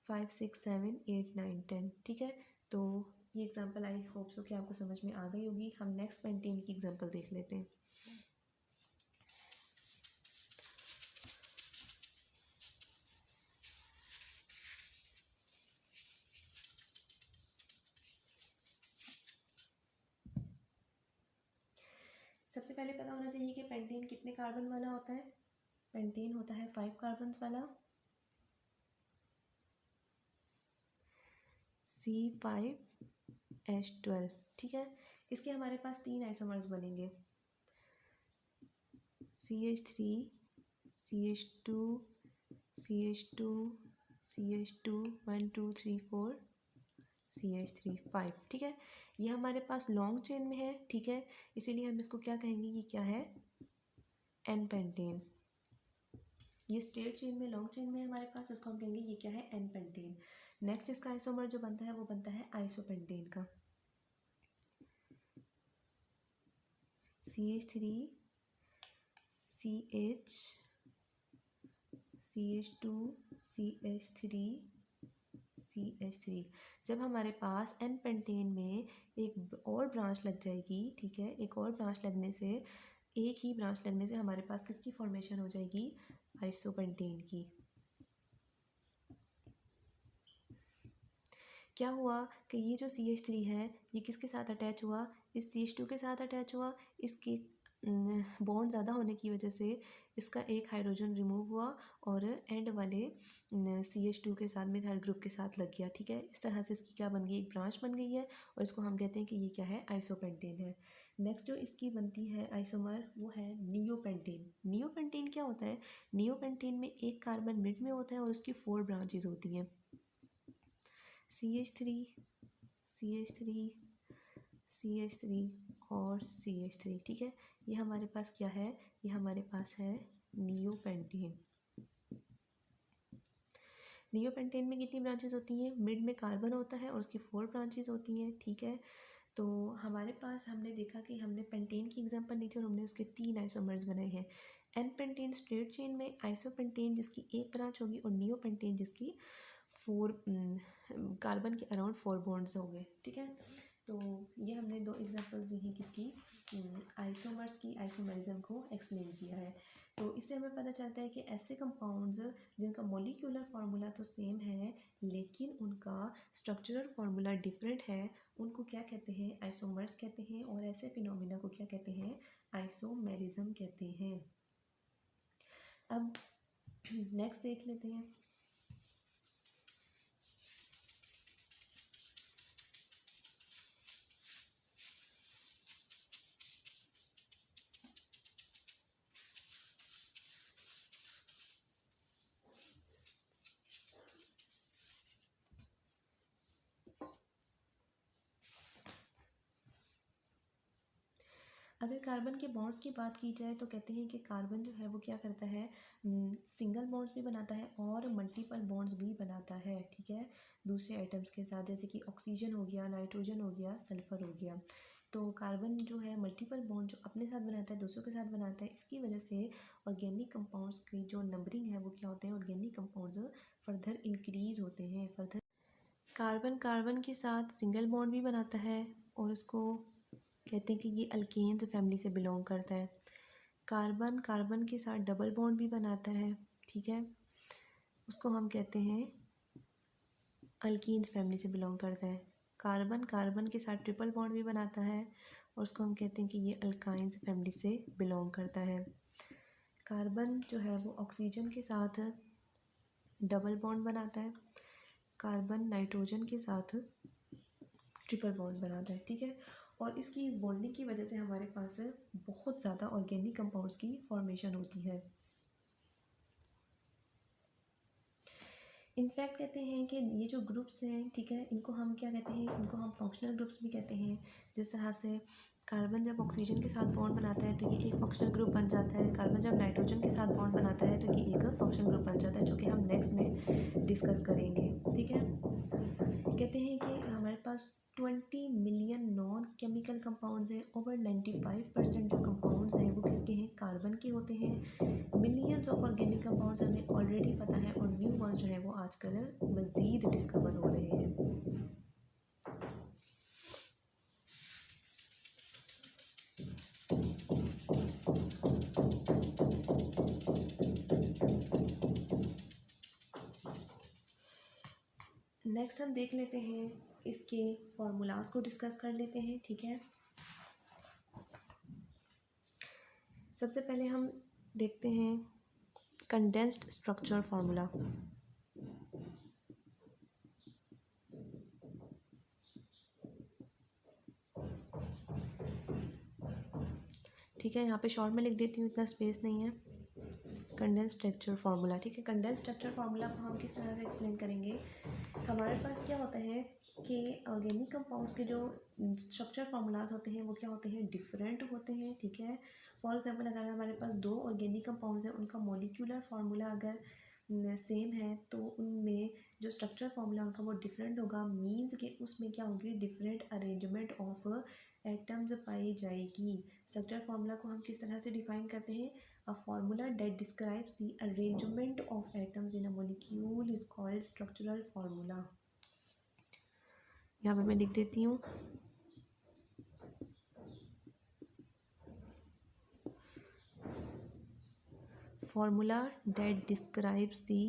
5 6 7 8 9 10। ठीक है, तो ये एग्जांपल आई होप सो कि आपको समझ में आ गई होगी। हम नेक्स्ट पेंटेन की एग्जांपल देख लेते हैं। सबसे पहले पता होना चाहिए कि पेंटेन कितने कार्बन वाला होता है। पेंटेन होता है 5 कार्बन वाला, C5H12। ठीक है, इसके हमारे पास 3 आइसोमर्स बनेंगे, CH3 CH2 CH2 CH2 1 2 3 4 CH3 5। ठीक है, ये हमारे पास लॉन्ग चेन में है। ठीक है, इसीलिए हम इसको क्या कहेंगे, ये क्या है, एन पेंटेन। ये स्ट्रेट चेन में लॉन्ग चेन में है हमारे पास, उसको हम कहेंगे ये क्या है, एन पेंटेन। नेक्स्ट इसका आइसोमर जो बनता है वो बनता है आइसोपेंटेन का, CH3 CH CH2 CH3 CH3। जब हमारे पास एन पेंटेन में एक और ब्रांच लग जाएगी, ठीक है, एक और ब्रांच लगने से, एक ही ब्रांच लगने से हमारे पास किसकी फॉर्मेशन हो जाएगी, आइसोपेंटेन की। क्या हुआ कि ये जो CH3 है ये किसके साथ अटैच हुआ, इस CH2 के साथ अटैच हुआ। इसके बॉन्ड ज़्यादा होने की वजह से इसका एक हाइड्रोजन रिमूव हुआ और एंड वाले CH2 के साथ मिथाइल ग्रुप के साथ लग गया। ठीक है, इस तरह से इसकी क्या बन गई, एक ब्रांच बन गई है और इसको हम कहते हैं कि ये क्या है, आइसोपेंटेन है। नेक्स्ट जो इसकी बनती है आइसोमर वो है नियोपेंटेन। नियोपेंटेन क्या होता है, नियोपेंटेन में एक कार्बन मिड में होता है और उसकी 4 ब्रांचेज होती हैं। CH3, CH3, CH3 और CH3, ठीक है। ये हमारे पास क्या है, ये हमारे पास है नियोपेंटेन। नियोपेंटेन में कितनी ब्रांचेस होती हैं, मिड में कार्बन होता है और उसकी 4 ब्रांचेस होती हैं, ठीक है। तो हमारे पास हमने देखा कि हमने पेंटेन की एग्जांपल ली थी और हमने उसके 3 आइसोमर्स बनाए हैं। एन पेंटेन स्ट्रेट चेन में, आइसोपेंटेन जिसकी एक ब्रांच होगी और नियोपेंटेन जिसकी 4 कार्बन के अराउंड 4 बॉन्ड्स होंगे, ठीक है। तो ये हमने 2 एग्जांपल्स दी हैं किसकी, आइसोमर्स की, आइसोमरिज्म को एक्सप्लेन किया है। तो इससे हमें पता चलता है कि ऐसे कंपाउंड्स जिनका मॉलिक्यूलर फार्मूला तो सेम है लेकिन उनका स्ट्रक्चरल फार्मूला डिफरेंट है, उनको क्या कहते हैं, आइसोमर्स कहते हैं। और ऐसे फिनोमिना को क्या कहते हैं, आइसोमेरिज्म कहते हैं। अब नेक्स्ट देख लेते हैं। अगर कार्बन के बॉन्ड्स की बात की जाए तो कहते हैं कि कार्बन जो है वो क्या करता है, सिंगल बॉन्ड्स भी बनाता है और मल्टीपल बॉन्ड्स भी बनाता है, ठीक है, दूसरे आइटम्स के साथ, जैसे कि ऑक्सीजन हो गया, नाइट्रोजन हो गया, सल्फर हो गया। तो कार्बन जो है मल्टीपल बॉन्ड जो अपने साथ बनाता है दूसरों के साथ बनाता है, इसकी वजह से ऑर्गेनिक कंपाउंड्स की जो नंबरिंग है वो क्या होते हैं, ऑर्गेनिक कंपाउंड्स फर्दर इंक्रीज होते हैं, फर्दर। कार्बन कार्बन के साथ सिंगल बॉन्ड भी बनाता है और उसको कहते हैं कि ये अल्केन्स फैमिली से बिलोंग करता है। कार्बन कार्बन के साथ डबल बॉन्ड भी बनाता है, ठीक है, उसको हम कहते हैं अल्कीन्स फैमिली से बिलोंग करता है। कार्बन कार्बन के साथ ट्रिपल बॉन्ड भी बनाता है और उसको हम कहते हैं कि ये अल्काइंस फैमिली से बिलोंग करता है। कार्बन जो है वो ऑक्सीजन के साथ डबल बॉन्ड बनाता है, कार्बन नाइट्रोजन के साथ ट्रिपल बॉन्ड बनाता है, ठीक है। और इसकी इस बॉन्डिंग की वजह से हमारे पास बहुत ज़्यादा ऑर्गेनिक कंपाउंड्स की फॉर्मेशन होती है। इनफैक्ट कहते हैं कि ये जो ग्रुप्स हैं, ठीक है, इनको हम क्या कहते हैं, इनको हम फंक्शनल ग्रुप्स भी कहते हैं। जिस तरह से कार्बन जब ऑक्सीजन के साथ बॉन्ड बनाता है तो ये एक फंक्शनल ग्रुप बन जाता है, कार्बन जब नाइट्रोजन के साथ बॉन्ड बनाता है तो ये एक फंक्शनल ग्रुप बन जाता है, जो कि हम नेक्स्ट में डिस्कस करेंगे, ठीक है। कहते हैं कि हमारे पास 20 मिलियन नॉन केमिकल कंपाउंड्स हैं, ओवर 95% जो कंपाउंड्स हैं वो किसके हैं, कार्बन के होते हैं। मिलियंस ऑफ ऑर्गेनिक कंपाउंड्स हमें ऑलरेडी पता है और न्यू वंस जो है वो आजकल मज़ीद डिस्कवर हो रहे हैं। नेक्स्ट हम देख लेते हैं, इसके फार्मूलाज को डिस्कस कर लेते हैं, ठीक है। सबसे पहले हम देखते हैं कंडेंस्ड स्ट्रक्चर फार्मूला। ठीक है, यहाँ पे शॉर्ट में लिख देती हूँ, इतना स्पेस नहीं है। कंडेंस्ड स्ट्रक्चर फार्मूला, ठीक है। कंडेंस्ड स्ट्रक्चर फार्मूला को हम किस तरह से एक्सप्लेन करेंगे, हमारे पास क्या होता है कि ऑर्गेनिक कंपाउंड्स के जो स्ट्रक्चर फार्मूलाज होते हैं वो क्या होते हैं, डिफरेंट होते हैं, ठीक है। फॉर एग्जांपल अगर हमारे पास 2 ऑर्गेनिक कंपाउंड्स हैं, उनका मॉलिक्यूलर फार्मूला अगर सेम है तो उनमें जो स्ट्रक्चर फार्मूला उनका वो डिफरेंट होगा, मीन्स कि उसमें क्या होगी, डिफरेंट अरेंजमेंट ऑफ एटम्स पाई जाएगी। स्ट्रक्चर फार्मूला को हम किस तरह से डिफाइन करते हैं, a formula that describes the arrangement of atoms in a molecule is called structural formula. यहाँ पर मैं लिख देती हूँ, formula that describes the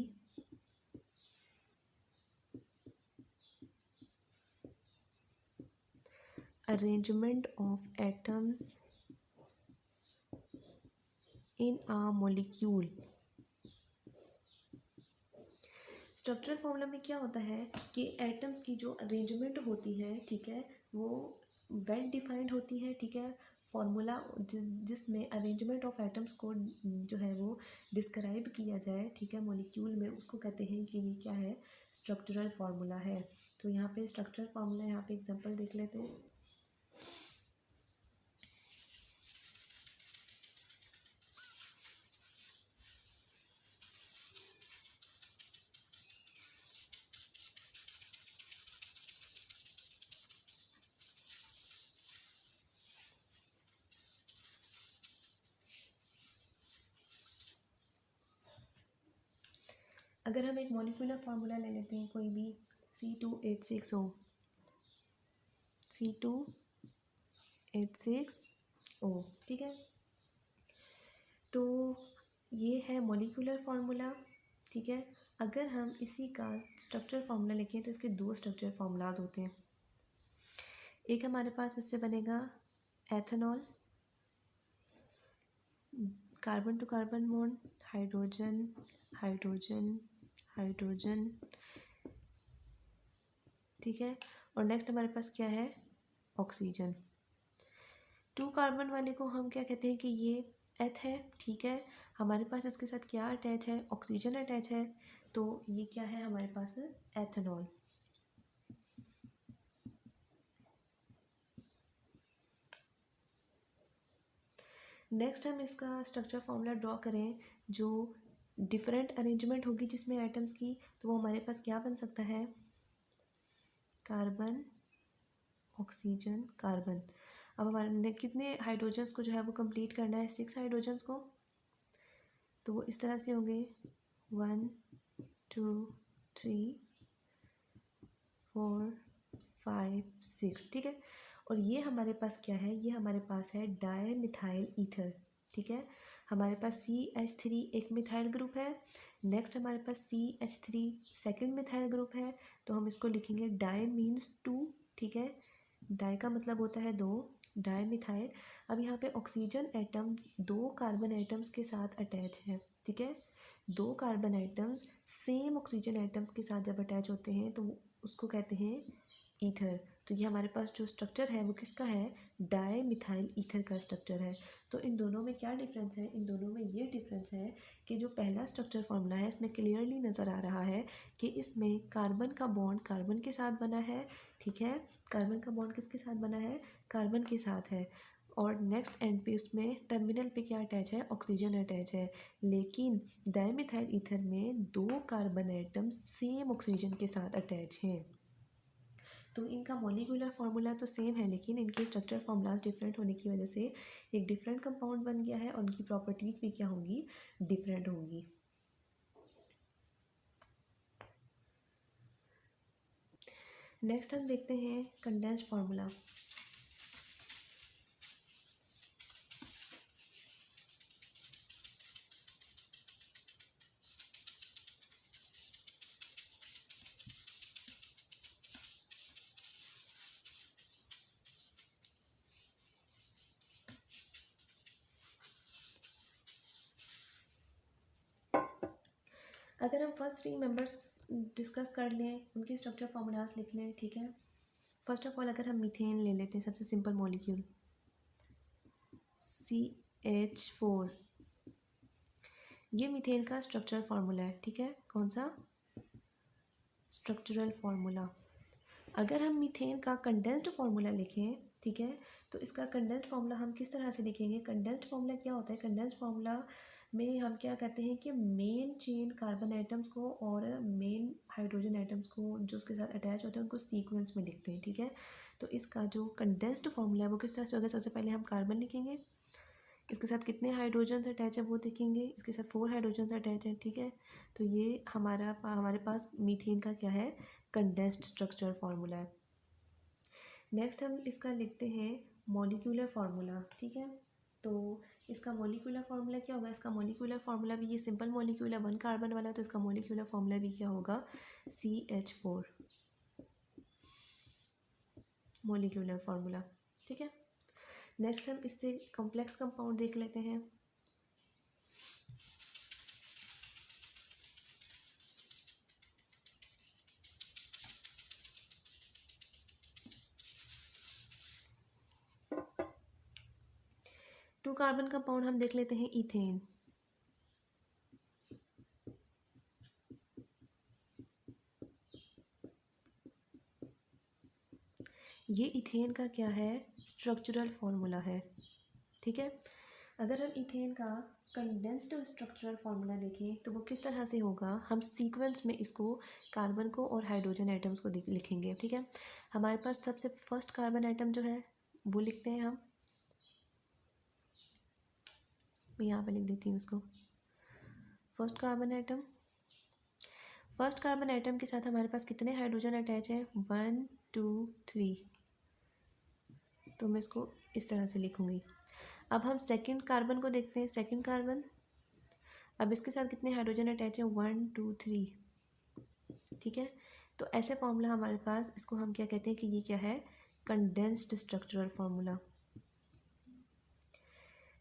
arrangement of atoms in a molecule। Structural formula में क्या होता है कि एटम्स की जो अरेंजमेंट होती है, ठीक है, वो वेल डिफाइंड होती है, ठीक है। फार्मूला जिसमें अरेंजमेंट ऑफ एटम्स को जो है वो डिस्क्राइब किया जाए, ठीक है, मॉलिक्यूल में, उसको कहते हैं कि ये क्या है, स्ट्रक्चरल फार्मूला है। तो यहाँ पे स्ट्रक्चरल फार्मूला, यहाँ पे एग्जांपल देख लेते हैं। अगर हम एक मॉलिक्यूलर फार्मूला ले लेते हैं कोई भी, C2H6O, C2H6O, ठीक है। तो ये है मॉलिक्यूलर फार्मूला, ठीक है। अगर हम इसी का स्ट्रक्चर फार्मूला लिखें तो इसके दो स्ट्रक्चर फार्मूलाज होते हैं। एक हमारे पास इससे बनेगा ethanol, carbon to carbon bond, hydrogen hydrogen hydrogen, ठीक है। और नेक्स्ट हमारे पास क्या है, ऑक्सीजन। 2 कार्बन वाले को हम क्या कहते हैं कि ये एथ है, ठीक है। हमारे पास इसके साथ क्या अटैच है, ऑक्सीजन अटैच है, तो ये क्या है हमारे पास, एथेनॉल। नेक्स्ट हम इसका स्ट्रक्चर फॉर्मूला ड्रॉ करें, जो डिफरेंट अरेंजमेंट होगी जिसमें एटम्स की, तो वो हमारे पास क्या बन सकता है, कार्बन ऑक्सीजन कार्बन। अब हमारे कितने हाइड्रोजन्स को जो है वो कंप्लीट करना है, 6 हाइड्रोजन्स को, तो वो इस तरह से होंगे 1 2 3 4 5 6, ठीक है। और ये हमारे पास क्या है, ये हमारे पास है डाई मिथाइल ईथर, ठीक है। हमारे पास CH3 एक मिथाइल ग्रुप है, नेक्स्ट हमारे पास CH3 सेकंड मिथाइल ग्रुप है, तो हम इसको लिखेंगे डाई मीन्स 2, ठीक है। डाई का मतलब होता है 2, डाई मिथाइल। अब यहाँ पे ऑक्सीजन एटम 2 कार्बन एटम्स के साथ अटैच है, ठीक है। 2 carbon atoms same oxygen atoms के साथ जब अटैच होते हैं तो उसको कहते हैं ईथर। तो ये हमारे पास जो स्ट्रक्चर है वो किसका है, डाई मिथाइल ईथर का स्ट्रक्चर है। तो इन दोनों में क्या डिफरेंस है, इन दोनों में ये डिफरेंस है कि जो पहला स्ट्रक्चर फॉर्मूला है इसमें क्लियरली नज़र आ रहा है कि इसमें कार्बन का बॉन्ड कार्बन के साथ बना है, ठीक है। कार्बन का बॉन्ड किसके साथ बना है, कार्बन के साथ है। और नेक्स्ट एंड पे उसमें टर्मिनल पे क्या अटैच है, ऑक्सीजन अटैच है। लेकिन डाईमिथाइल ईथर में 2 कार्बन एटम सेम ऑक्सीजन के साथ अटैच हैं। तो इनका मॉलिक्यूलर फार्मूला तो सेम है, लेकिन इनके स्ट्रक्चर फार्मूलाज डिफरेंट होने की वजह से एक डिफरेंट कंपाउंड बन गया है और उनकी प्रॉपर्टीज़ भी क्या होंगी, डिफरेंट होंगी। नेक्स्ट हम देखते हैं कंडेंस्ड फार्मूला। अगर हम फर्स्ट 3 मेंबर्स डिस्कस कर लें, उनके स्ट्रक्चर फार्मूलाज लिख लें, ठीक है। फर्स्ट ऑफ ऑल अगर हम मीथेन ले लेते हैं, सबसे सिंपल मॉलिक्यूल CH4, ये मीथेन का स्ट्रक्चरल फार्मूला है, ठीक है। कौन सा, स्ट्रक्चरल फार्मूला। अगर हम मीथेन का कंडेंस्ड फार्मूला लिखें, ठीक है, तो इसका कंडेंस्ड फार्मूला हम किस तरह से लिखेंगे, कंडेंस्ड फार्मूला क्या होता है, कंडेंस्ड फार्मूला में हम क्या कहते हैं कि मेन चेन कार्बन एटम्स को और मेन हाइड्रोजन एटम्स को जो उसके साथ अटैच होते हैं उनको सीक्वेंस में लिखते हैं, ठीक है। तो इसका जो कंडेंस्ड फार्मूला है वो किस तरह से होगा, सबसे पहले हम कार्बन लिखेंगे, इसके साथ कितने हाइड्रोजन्स अटैच है वो देखेंगे, इसके साथ 4 हाइड्रोजन्स अटैच हैं, ठीक है। तो ये हमारे पास मीथेन का क्या है, कंडेंस्ड स्ट्रक्चर फार्मूला है। नेक्स्ट हम इसका लिखते हैं मॉलिक्यूलर फार्मूला, ठीक है। तो इसका मॉलिक्यूलर फार्मूला क्या होगा, इसका मॉलिक्यूलर फार्मूला भी, ये सिंपल मॉलिक्यूल है 1 कार्बन वाला, तो इसका मॉलिक्यूलर फार्मूला भी क्या होगा, CH4 मॉलिक्यूलर फार्मूला, ठीक है। नेक्स्ट हम इससे कॉम्प्लेक्स कंपाउंड देख लेते हैं। टू कार्बन कंपाउंड हम देख लेते हैं इथेन, ये इथेन का क्या है, स्ट्रक्चरल फार्मूला है, ठीक है। अगर हम इथेन का कंडेंस्ड स्ट्रक्चरल फार्मूला देखें तो वो किस तरह से होगा, हम सीक्वेंस में इसको कार्बन को और हाइड्रोजन एटम्स को लिखेंगे, ठीक है। हमारे पास सबसे फर्स्ट कार्बन एटम जो है वो लिखते हैं हम, मैं यहाँ पे लिख देती हूँ उसको, first carbon atom. First carbon atom के साथ हमारे पास कितने हाइड्रोजन अटैच हैं, 1 2 3, तो मैं इसको इस तरह से लिखूँगी। अब हम सेकंड कार्बन को देखते हैं, सेकंड कार्बन, अब इसके साथ कितने हाइड्रोजन अटैच हैं, 1 2 3, ठीक है। तो ऐसे फार्मूला हमारे पास, इसको हम क्या कहते हैं कि ये क्या है, कंडेंस्ड स्ट्रक्चरल फार्मूला।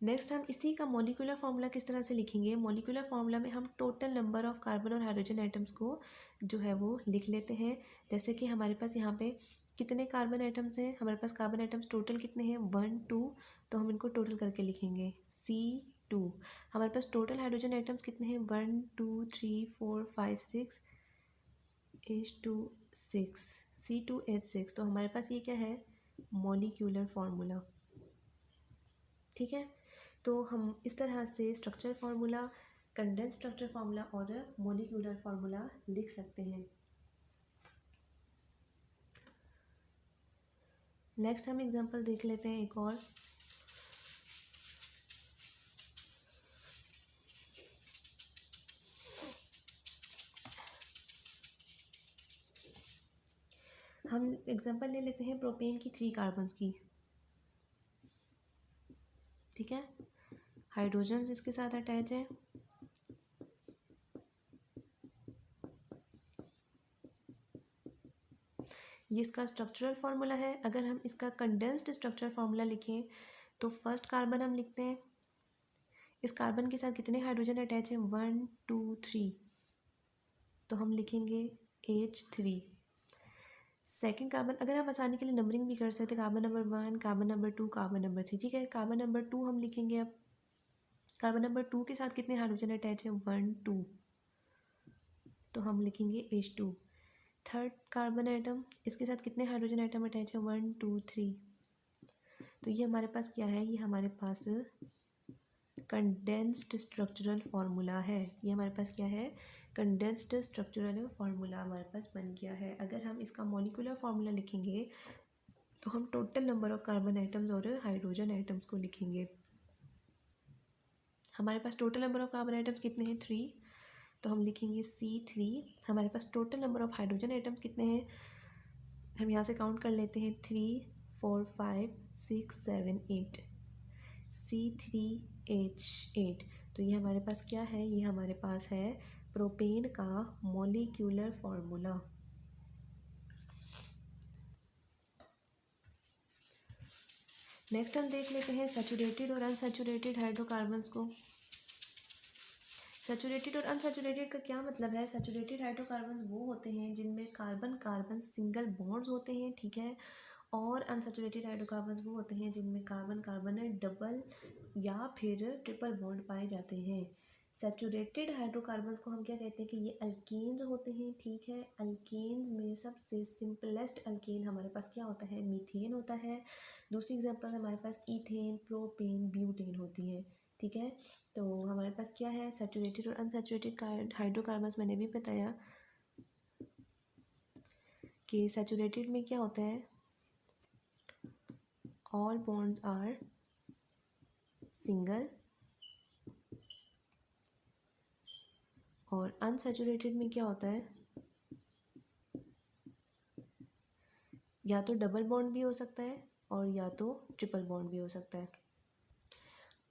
नेक्स्ट हम इसी का मॉलिक्यूलर फार्मूला किस तरह से लिखेंगे, मॉलिक्यूलर फार्मूला में हम टोटल नंबर ऑफ कार्बन और हाइड्रोजन एटम्स को जो है वो लिख लेते हैं। जैसे कि हमारे पास यहाँ पे कितने कार्बन एटम्स हैं, हमारे पास कार्बन एटम्स टोटल कितने हैं, 1 2, तो हम इनको टोटल करके लिखेंगे C2। हमारे पास टोटल हाइड्रोजन एटम्स कितने हैं, 1 2 3 4 5 6 H2 6, C2H6, तो हमारे पास ये क्या है, मॉलिक्यूलर फार्मूला, ठीक है। तो हम इस तरह से structure formula, condense structure formula और मॉलिक्यूलर फार्मूला लिख सकते हैं। नेक्स्ट हम एग्जांपल देख लेते हैं एक और। हम एग्जांपल ले लेते हैं प्रोपेन की 3 कार्बन्स की, ठीक है। हाइड्रोजन इसके साथ अटैच है, ये इसका स्ट्रक्चरल फार्मूला है। अगर हम इसका कंडेंस्ड स्ट्रक्चरल फार्मूला लिखें तो फर्स्ट कार्बन हम लिखते हैं, इस कार्बन के साथ कितने हाइड्रोजन अटैच हैं, 1 2 3, तो हम लिखेंगे H3। सेकंड कार्बन, अगर आप आसानी के लिए नंबरिंग भी कर सकते हैं, carbon number 1, carbon number 2, carbon number 3, ठीक है। कार्बन नंबर 2 हम लिखेंगे, अब कार्बन नंबर 2 के साथ कितने हाइड्रोजन अटैच है, 1 2, तो हम लिखेंगे H2। थर्ड कार्बन एटम, इसके साथ कितने हाइड्रोजन एटम अटैच है, 1 2 3, तो ये हमारे पास क्या है, ये हमारे पास कंडेंस्ड स्ट्रक्चरल फार्मूला है। ये हमारे पास क्या है, कंडेंस्ड स्ट्रक्चरल फार्मूला हमारे पास बन गया है। अगर हम इसका मॉलिक्यूलर फार्मूला लिखेंगे तो हम total number of carbon atoms और हाइड्रोजन एटम्स को लिखेंगे। हमारे पास total number of carbon atoms कितने हैं, 3, तो हम लिखेंगे C3। हमारे पास total number of hydrogen atoms कितने हैं, हम यहाँ से काउंट कर लेते हैं, 3 4 5 6 7 8, C3H8। तो ये हमारे पास क्या है, ये हमारे पास है प्रोपेन का मॉलिक्यूलर फार्मूला। नेक्स्ट हम देख लेते हैं सैचुरेटेड और अनसैचुरेटेड हाइड्रोकार्बन्स को। सैचुरेटेड और अनसैचुरेटेड का क्या मतलब है, सैचुरेटेड हाइड्रोकार्बन्स वो होते हैं जिनमें कार्बन कार्बन सिंगल बॉन्ड्स होते हैं, ठीक है। और अनसैचुरेटेड हाइड्रोकार्बन्स वो होते हैं जिनमें कार्बन कार्बन डबल या फिर ट्रिपल बॉन्ड पाए जाते हैं। सैचुरेटेड हाइड्रोकार्बन्स को हम क्या कहते हैं कि ये अल्केन्स होते हैं, ठीक है। अल्केन्स में सबसे सिंपलेस्ट अल्केन हमारे पास क्या होता है, मीथेन होता है। दूसरी एग्जांपल हमारे पास ईथेन, प्रोपेन, ब्यूटेन होती है, ठीक है। तो हमारे पास क्या है, सैचुरेटेड और अनसैचुरेटेड हाइड्रोकार्बन्स मैंने भी बताया कि सैचुरेटेड में क्या होता है, ऑल बॉन्ड्स आर सिंगल, और अनसैचुरेटेड में क्या होता है, या तो डबल बॉन्ड भी हो सकता है और या तो ट्रिपल बॉन्ड भी हो सकता है।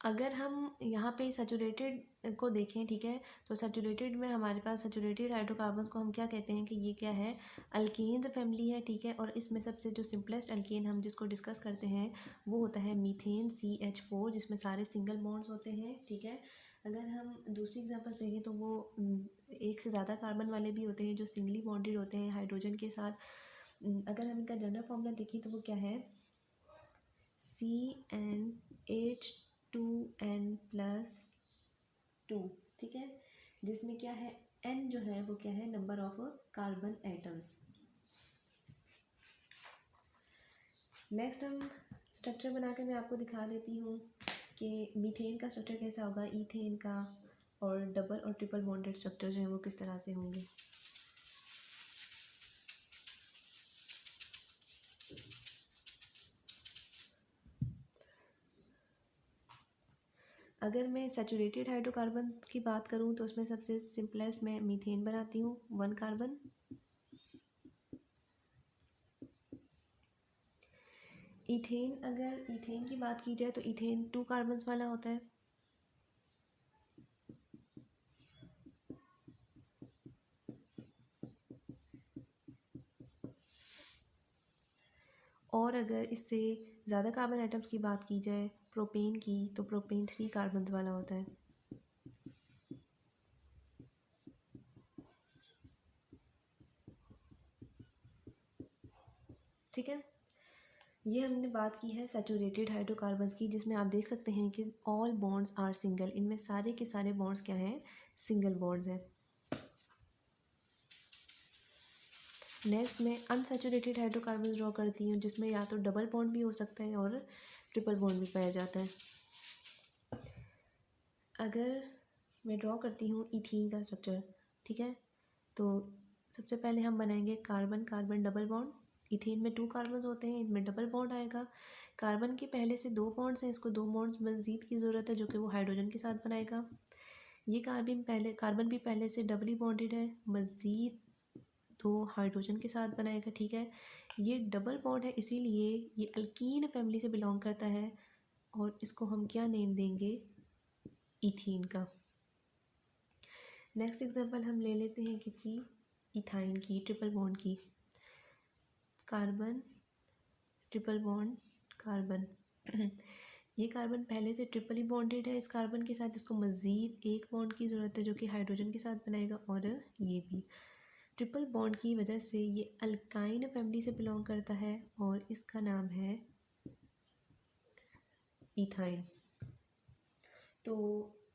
अगर हम यहाँ पे सैचुरेटेड को देखें, ठीक है, तो सैचुरेटेड में हमारे पास सैचुरेटेड हाइड्रोकार्बन्स को हम क्या कहते हैं कि ये क्या है, अल्केन्स फैमिली है, ठीक है। और इसमें सबसे जो सिंपलेस्ट अल्केन हम जिसको डिस्कस करते हैं वो होता है मीथेन CH4, जिसमें सारे सिंगल बॉन्ड्स होते हैं, ठीक है। अगर हम दूसरी एग्जांपल्स देखें तो वो एक से ज़्यादा कार्बन वाले भी होते हैं जो सिंगली बॉन्डेड होते हैं हाइड्रोजन के साथ। अगर हम इनका जनरल फॉर्मूला देखें तो वो क्या है, CnH2n+2, ठीक है, जिसमें क्या है, n जो है वो क्या है, number of carbon atoms. Next हम स्ट्रक्चर बना के मैं आपको दिखा देती हूँ कि मीथेन का स्ट्रक्चर कैसा होगा, ईथेन का, और डबल और ट्रिपल बॉन्डेड स्ट्रक्चर जो है वो किस तरह से होंगे। अगर मैं सैचुरेटेड हाइड्रोकार्बन की बात करूँ तो उसमें सबसे सिंपलेस्ट मैं मीथेन बनाती हूँ, 1 कार्बन। इथेन, अगर इथेन की बात की जाए तो इथेन 2 कार्बन्स वाला होता है। और अगर इससे ज़्यादा कार्बन आइटम्स की बात की जाए प्रोपेन की, तो प्रोपेन 3 कार्बन्स वाला होता है। ठीक है, ये हमने बात की है सैचुरेटेड हाइड्रोकार्बन्स की, जिसमें आप देख सकते हैं कि ऑल बॉन्ड्स आर सिंगल, इनमें सारे के सारे बॉन्ड्स क्या हैं, सिंगल बॉन्ड्स हैं। नेक्स्ट मैं अनसैचुरेटेड हाइड्रोकार्बन्स ड्रॉ करती हूँ, जिसमें या तो डबल बॉन्ड भी हो सकता है और ट्रिपल बॉन्ड भी पाया जाता है। अगर मैं ड्रॉ करती हूँ इथीन का स्ट्रक्चर, ठीक है, तो सबसे पहले हम बनाएंगे carbon carbon double bond. Ethene में 2 कार्बन होते हैं, इनमें डबल बॉन्ड आएगा। कार्बन के पहले से 2 बॉन्ड्स हैं, इसको 2 बॉन्ड्स मज़ीद की ज़रूरत है जो कि वो हाइड्रोजन के साथ बनाएगा। ये कार्बन भी पहले से डबली बॉन्डेड है, मज़ीद 2 हाइड्रोजन के साथ बनाएगा। ठीक है, ये डबल बॉन्ड है इसीलिए ये अल्कीन फैमिली से बिलोंग करता है, और इसको हम क्या नेम देंगे, इथीन का। नेक्स्ट एग्जांपल हम ले लेते हैं किसकी, इथाइन की, ट्रिपल बॉन्ड की। कार्बन ट्रिपल बॉन्ड कार्बन ये कार्बन पहले से ट्रिपली बॉन्डेड है इस कार्बन के साथ, इसको मज़ीद 1 बॉन्ड की ज़रूरत है जो कि हाइड्रोजन के साथ बनाएगा। और ये भी ट्रिपल बॉन्ड की वजह से ये अल्काइन फैमिली से बिलोंग करता है और इसका नाम है इथाइन। तो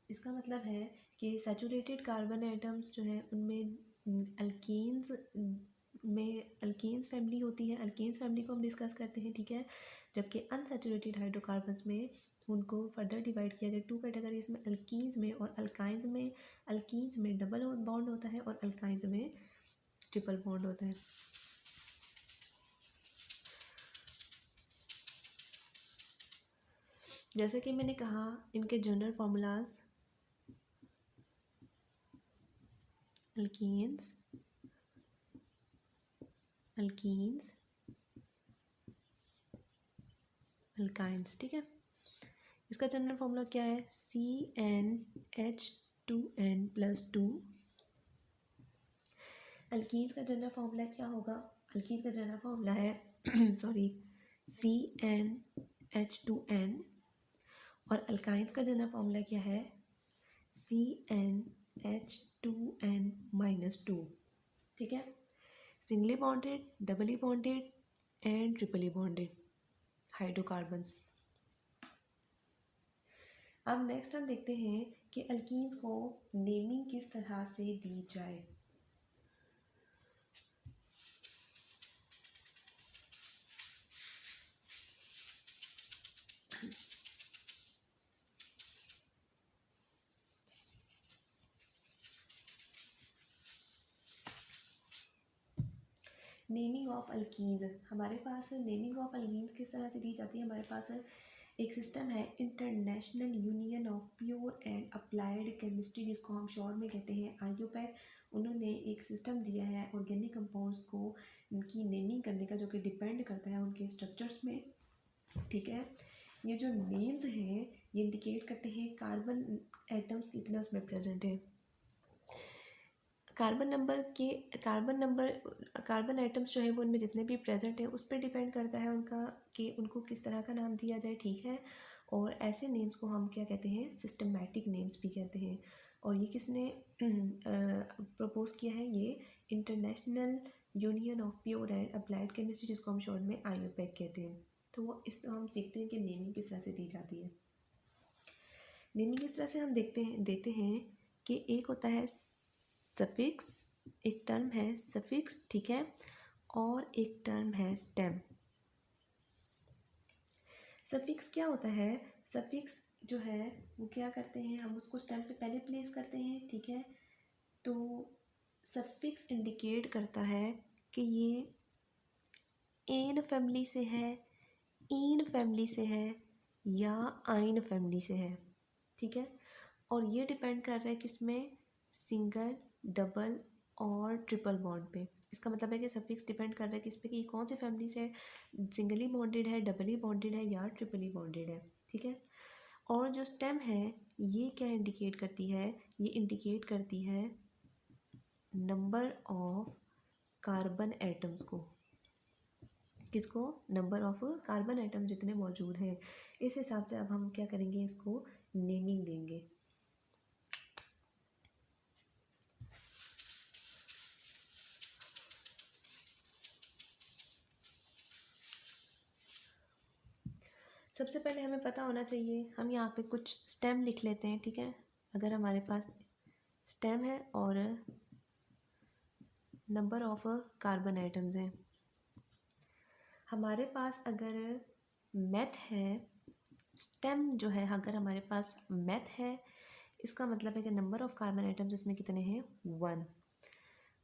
इसका मतलब है कि सैचुरेटेड कार्बन आइटम्स जो है उनमें अल्कीन्स फैमिली होती है, अल्कीन्स फैमिली को हम डिस्कस करते हैं। ठीक है, जबकि अनसैचुरेटेड हाइड्रोकार्बन्स में उनको फर्दर डिवाइड किया गया 2 कैटेगरीज में, अल्कीन्स में और अल्काइंस में। अल्कीन्स में डबल बॉन्ड होता है और अल्काइंस में ट्रिपल बॉन्ड होता है। जैसे कि मैंने कहा इनके general formulas, alkenes alkenes alkynes. ठीक है, इसका जनरल फार्मूला क्या है, CnH2n+2। अल्कीन्स का जनरल फार्मूला क्या होगा, अल्कीन्स का जनरल फार्मूला है सॉरी CnH2n, और अल्काइंस का जनरल फार्मूला क्या है, CnH2n-2। ठीक है, singly bonded, doubly bonded and triply bonded hydrocarbons. अब नेक्स्ट हम देखते हैं कि अल्कीन्स को नेमिंग किस तरह से दी जाए। नेमिंग ऑफ अल्कीन्स, हमारे पास नेमिंग ऑफ अल्कीन्स किस तरह से दी जाती है, हमारे पास एक सिस्टम है international union of pure and applied chemistry, जिसको हम शॉर्ट में कहते हैं IUPAC। उन्होंने एक सिस्टम दिया है ऑर्गेनिक कंपाउंड्स को उनकी नेमिंग करने का, जो कि डिपेंड करता है उनके स्ट्रक्चर्स में। ठीक है, ये जो नेम्स हैं ये इंडिकेट करते हैं कार्बन एटम्स कितने उसमें प्रेजेंट है। कार्बन एटम्स जो है वो उनमें जितने भी प्रेजेंट है उस पर डिपेंड करता है उनका कि उनको किस तरह का नाम दिया जाए। ठीक है, और ऐसे नेम्स को हम क्या कहते हैं, सिस्टमैटिक नेम्स भी कहते हैं। और ये किसने प्रपोज किया है, ये international union of pure and applied chemistry, जिसको हम शॉर्ट में IUPAC कहते हैं। तो इस हम सीखते हैं कि नेमिंग किस तरह से दी जाती है। नेमिंग किस तरह से हम देते हैं कि एक होता है सफिक्स, एक टर्म है सफिक्स, ठीक है, और एक टर्म है स्टेम। सफिक्स क्या होता है? सफिक्स जो है वो क्या करते हैं, हम उसको स्टेम से पहले प्लेस करते हैं, ठीक है। तो सफिक्स इंडिकेट करता है कि ये एन फैमिली से है, ईन फैमिली से है या आइन फैमिली से है, ठीक है। और ये डिपेंड कर रहा है किस में, सिंगल, डबल और ट्रिपल बॉन्ड पे। इसका मतलब है कि सफिक्स डिपेंड कर रहा है किस पे, कि कौन सी फैमिली से है, सिंगली बॉन्डेड है, डबली बॉन्डेड है या ट्रिपली बॉन्डेड है, ठीक है। और जो स्टेम है ये क्या इंडिकेट करती है, ये इंडिकेट करती है नंबर ऑफ कार्बन एटम्स को। किसको? नंबर ऑफ कार्बन एटम जितने मौजूद हैं। इस हिसाब से अब हम क्या करेंगे, इसको नेमिंग देंगे। सबसे पहले हमें पता होना चाहिए, हम यहाँ पे कुछ स्टेम लिख लेते हैं, ठीक है। अगर हमारे पास स्टेम है और नंबर ऑफ कार्बन आइटम्स हैं, हमारे पास अगर मैथ है, स्टेम जो है अगर हमारे पास मैथ है, इसका मतलब है कि नंबर ऑफ कार्बन आइटम्स इसमें कितने हैं, 1।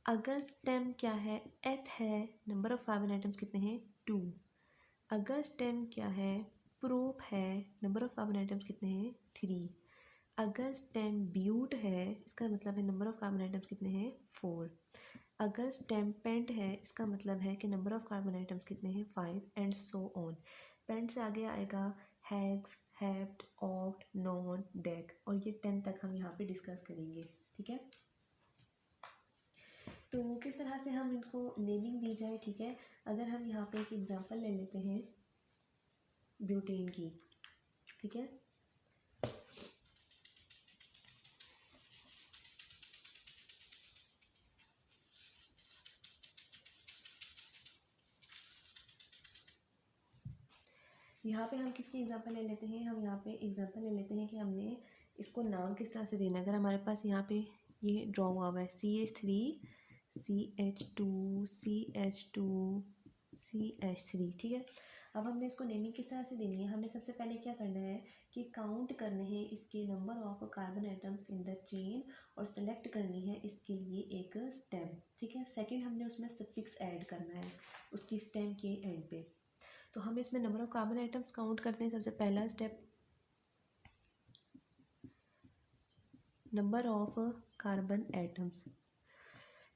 अगर स्टेम क्या है, एथ है, नंबर ऑफ कार्बन आइटम्स कितने हैं, 2। अगर स्टेम क्या है, प्रूफ है, नंबर ऑफ कार्बन आइटम्स कितने हैं, 3। अगर स्टेम ब्यूट है, इसका मतलब है नंबर ऑफ कार्बन आइटम्स कितने हैं, 4। अगर स्टेम पेंट है, इसका मतलब है कि नंबर ऑफ कार्बन आइटम्स कितने हैं, 5 एंड सो ऑन। पेंट से आगे आएगा hex, hept, oct, non, deck, और ये 10 तक हम यहाँ पे डिस्कस करेंगे, ठीक है। तो किस तरह से हम इनको नेमिंग दी जाए, ठीक है। अगर हम यहाँ पे एक एग्जांपल ले लेते हैं ब्यूटेन की, ठीक है। यहाँ पे हम किसकी एग्जांपल ले लेते हैं, हम यहाँ पे एग्जांपल ले लेते हैं कि हमने इसको नाम किस तरह से देना है। अगर हमारे पास यहाँ पे ये ड्रॉ हुआ हुआ है CH3 CH2 CH2 CH3, ठीक है। अब हमने इसको नेमिंग किस तरह से देनी है, हमने सबसे पहले क्या करना है कि काउंट करने हैं इसके number of carbon items in the chain और सेलेक्ट करनी है इसके लिए एक स्टेम, ठीक है। सेकंड हमने उसमें सफिक्स ऐड करना है उसकी स्टेम के एंड पे। तो हम इसमें number of carbon atoms count करते हैं। सबसे पहला step, number of carbon atoms.